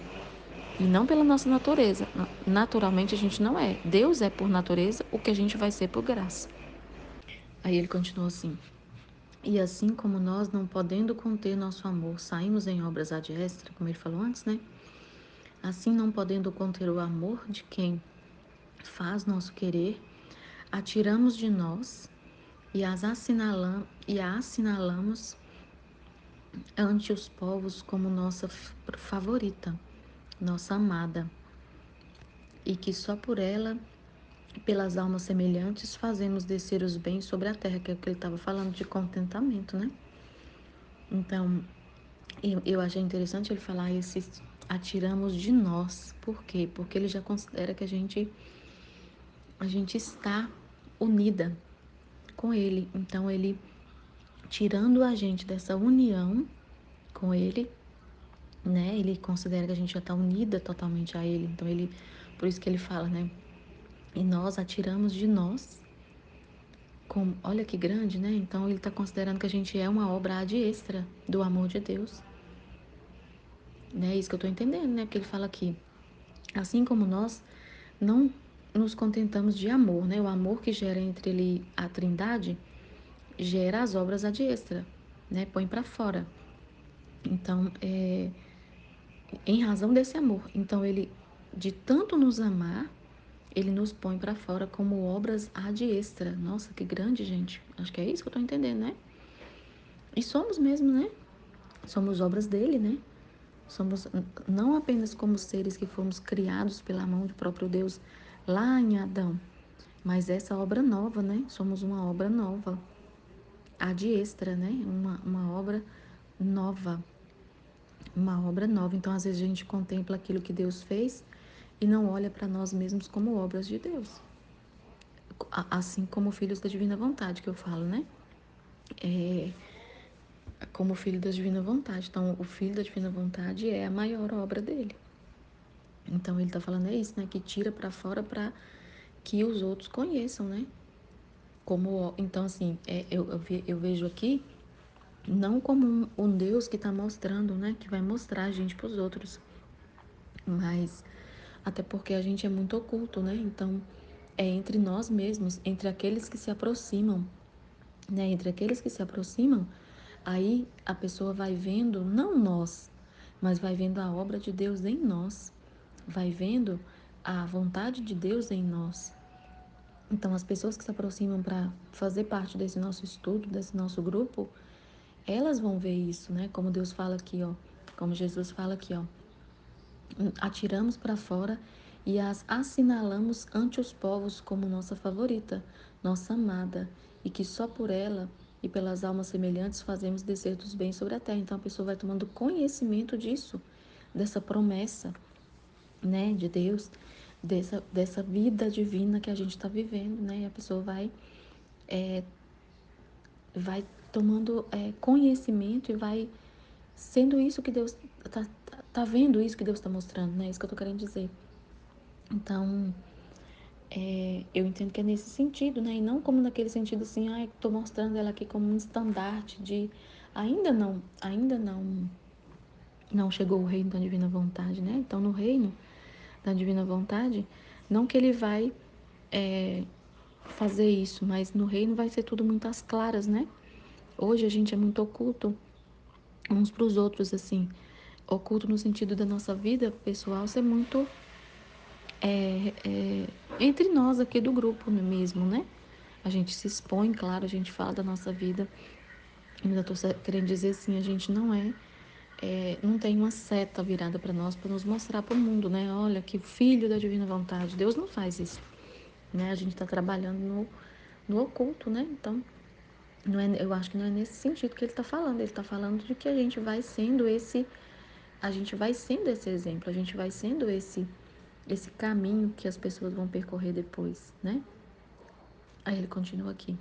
E não pela nossa natureza. Naturalmente a gente não é. Deus é por natureza o que a gente vai ser por graça. Aí ele continua assim: e assim como nós, não podendo conter nosso amor, saímos em obras ad extra, como ele falou antes, né? Assim, não podendo conter o amor de quem faz nosso querer, atiramos de nós e a assinalamos ante os povos como nossa favorita, nossa amada, e que só por ela, pelas almas semelhantes, fazemos descer os bens sobre a terra, que é o que ele estava falando de contentamento, né? Então, eu achei interessante ele falar esses atiramos de nós. Por quê? Porque ele já considera que a gente está unida com ele. Então, ele tirando a gente dessa união com ele, né? Ele considera que a gente já está unida totalmente a ele. Então, por isso que ele fala, né? E nós atiramos de nós. Olha que grande, né? Então, ele está considerando que a gente é uma obra ad extra do amor de Deus. Né? Isso que eu estou entendendo, né? Porque ele fala aqui, assim como nós não nos contentamos de amor, né? O amor que gera entre ele a Trindade gera as obras ad extra, né? Põe para fora. Então, em razão desse amor, então ele, de tanto nos amar, ele nos põe para fora como obras ad extra. Nossa, que grande, gente. Acho que é isso que eu estou entendendo, né? E somos mesmo, né? Somos obras dele, né? Somos não apenas como seres que fomos criados pela mão do próprio Deus lá em Adão, mas essa obra nova, né? Somos uma obra nova, ad extra, né? Uma obra nova, uma obra nova. Então, às vezes a gente contempla aquilo que Deus fez e não olha para nós mesmos como obras de Deus, assim como filhos da divina vontade que eu falo, né? Como filho da divina vontade. Então, o filho da divina vontade é a maior obra dele. Então, ele está falando isso, né? Que tira para fora para que os outros conheçam, né? Então, assim, eu vejo aqui não como um Deus que está mostrando, né? Que vai mostrar a gente para os outros, mas até porque a gente é muito oculto, né? Então, é entre nós mesmos, entre aqueles que se aproximam, né? Entre aqueles que se aproximam, aí a pessoa vai vendo, não nós, mas vai vendo a obra de Deus em nós, vai vendo a vontade de Deus em nós. Então, as pessoas que se aproximam para fazer parte desse nosso estudo, desse nosso grupo, elas vão ver isso, né? Como Deus fala aqui, ó, como Jesus fala aqui, ó, atiramos para fora e as assinalamos ante os povos como nossa favorita, nossa amada, e que só por ela e pelas almas semelhantes fazemos descer dos bens sobre a terra. Então a pessoa vai tomando conhecimento disso, dessa promessa, né, de Deus, dessa vida divina que a gente está vivendo, né? E a pessoa vai tomando conhecimento e vai sendo isso que Deus tá vendo, isso que Deus está mostrando, né? Isso que eu tô querendo dizer. Então, eu entendo que é nesse sentido, né? E não como naquele sentido assim, tô mostrando ela aqui como um estandarte de ainda não chegou o reino da divina vontade, né? Então, no reino da divina vontade, não que ele vai fazer isso, mas no reino vai ser tudo muito às claras, né? Hoje a gente é muito oculto uns para os outros, assim. Oculto no sentido da nossa vida pessoal ser muito entre nós aqui do grupo mesmo, né? A gente se expõe, claro, a gente fala da nossa vida. Mas eu tô querendo dizer assim, a gente não tem uma seta virada para nós para nos mostrar para o mundo, né? Olha, que filho da divina vontade. Deus não faz isso, né? A gente está trabalhando no oculto, né? Então, eu acho que não é nesse sentido que ele está falando. Ele está falando de que a gente vai sendo esse exemplo, a gente vai sendo esse caminho que as pessoas vão percorrer depois, né? Aí ele continua aqui.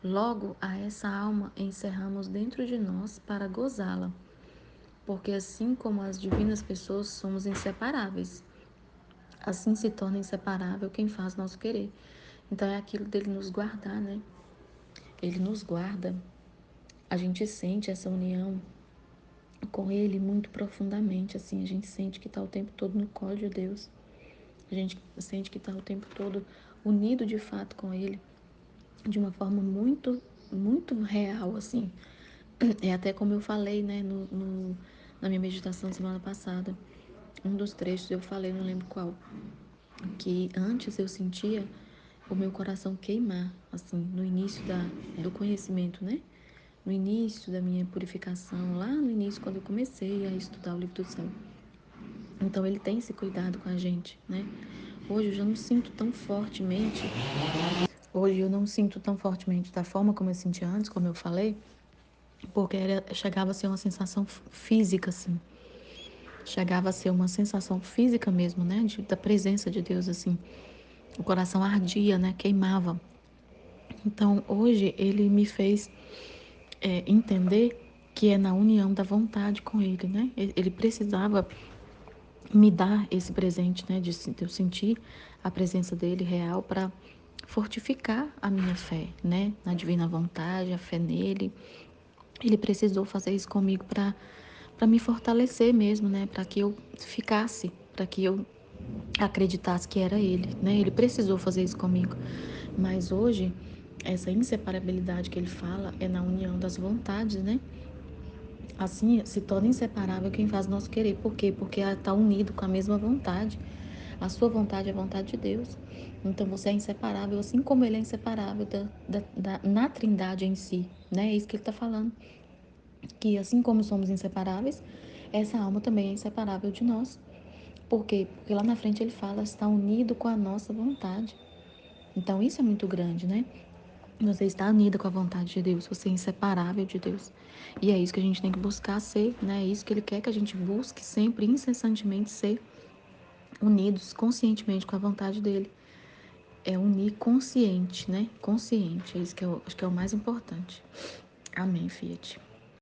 Logo, a essa alma encerramos dentro de nós para gozá-la, porque assim como as divinas pessoas somos inseparáveis, assim se torna inseparável quem faz nosso querer. Então é aquilo dele nos guardar, né? Ele nos guarda. A gente sente essa união com ele muito profundamente, assim, a gente sente que está o tempo todo no colo de Deus. A gente sente que está o tempo todo unido de fato com ele, de uma forma muito, muito real, assim. É até como eu falei, né, na minha meditação semana passada. Um dos trechos eu falei, não lembro qual, que antes eu sentia o meu coração queimar, assim, no início do conhecimento, né? No início da minha purificação, lá no início, quando eu comecei a estudar o livro do céu. Então ele tem esse cuidado com a gente, né? Hoje eu já não sinto tão fortemente. Hoje eu não sinto tão fortemente da forma como eu sentia antes, como eu falei, porque chegava a ser uma sensação física, assim. Chegava a ser uma sensação física mesmo, né? Da presença de Deus, assim. O coração ardia, né? Queimava. Então, hoje, ele me fez entender que é na união da vontade com ele, né? Ele precisava me dar esse presente, né? De eu sentir a presença dele real para fortificar a minha fé, né? Na divina vontade, a fé nele. Ele precisou fazer isso comigo para me fortalecer mesmo, né? Para que eu ficasse, para que eu acreditasse que era ele, né? Ele precisou fazer isso comigo. Mas hoje, essa inseparabilidade que ele fala é na união das vontades, né? Assim, se torna inseparável quem faz nosso querer. Por quê? Porque está unido com a mesma vontade. A sua vontade é a vontade de Deus. Então você é inseparável, assim como ele é inseparável na trindade em si, né? É isso que ele está falando. Que assim como somos inseparáveis, essa alma também é inseparável de nós. Por quê? Porque lá na frente ele fala, está unido com a nossa vontade. Então isso é muito grande, né? Você está unida com a vontade de Deus, você é inseparável de Deus. E é isso que a gente tem que buscar ser, né? É isso que ele quer que a gente busque sempre, incessantemente ser unidos conscientemente com a vontade dele. É unir consciente, né? Consciente, é isso que eu acho que é o mais importante. Amém, Fiat.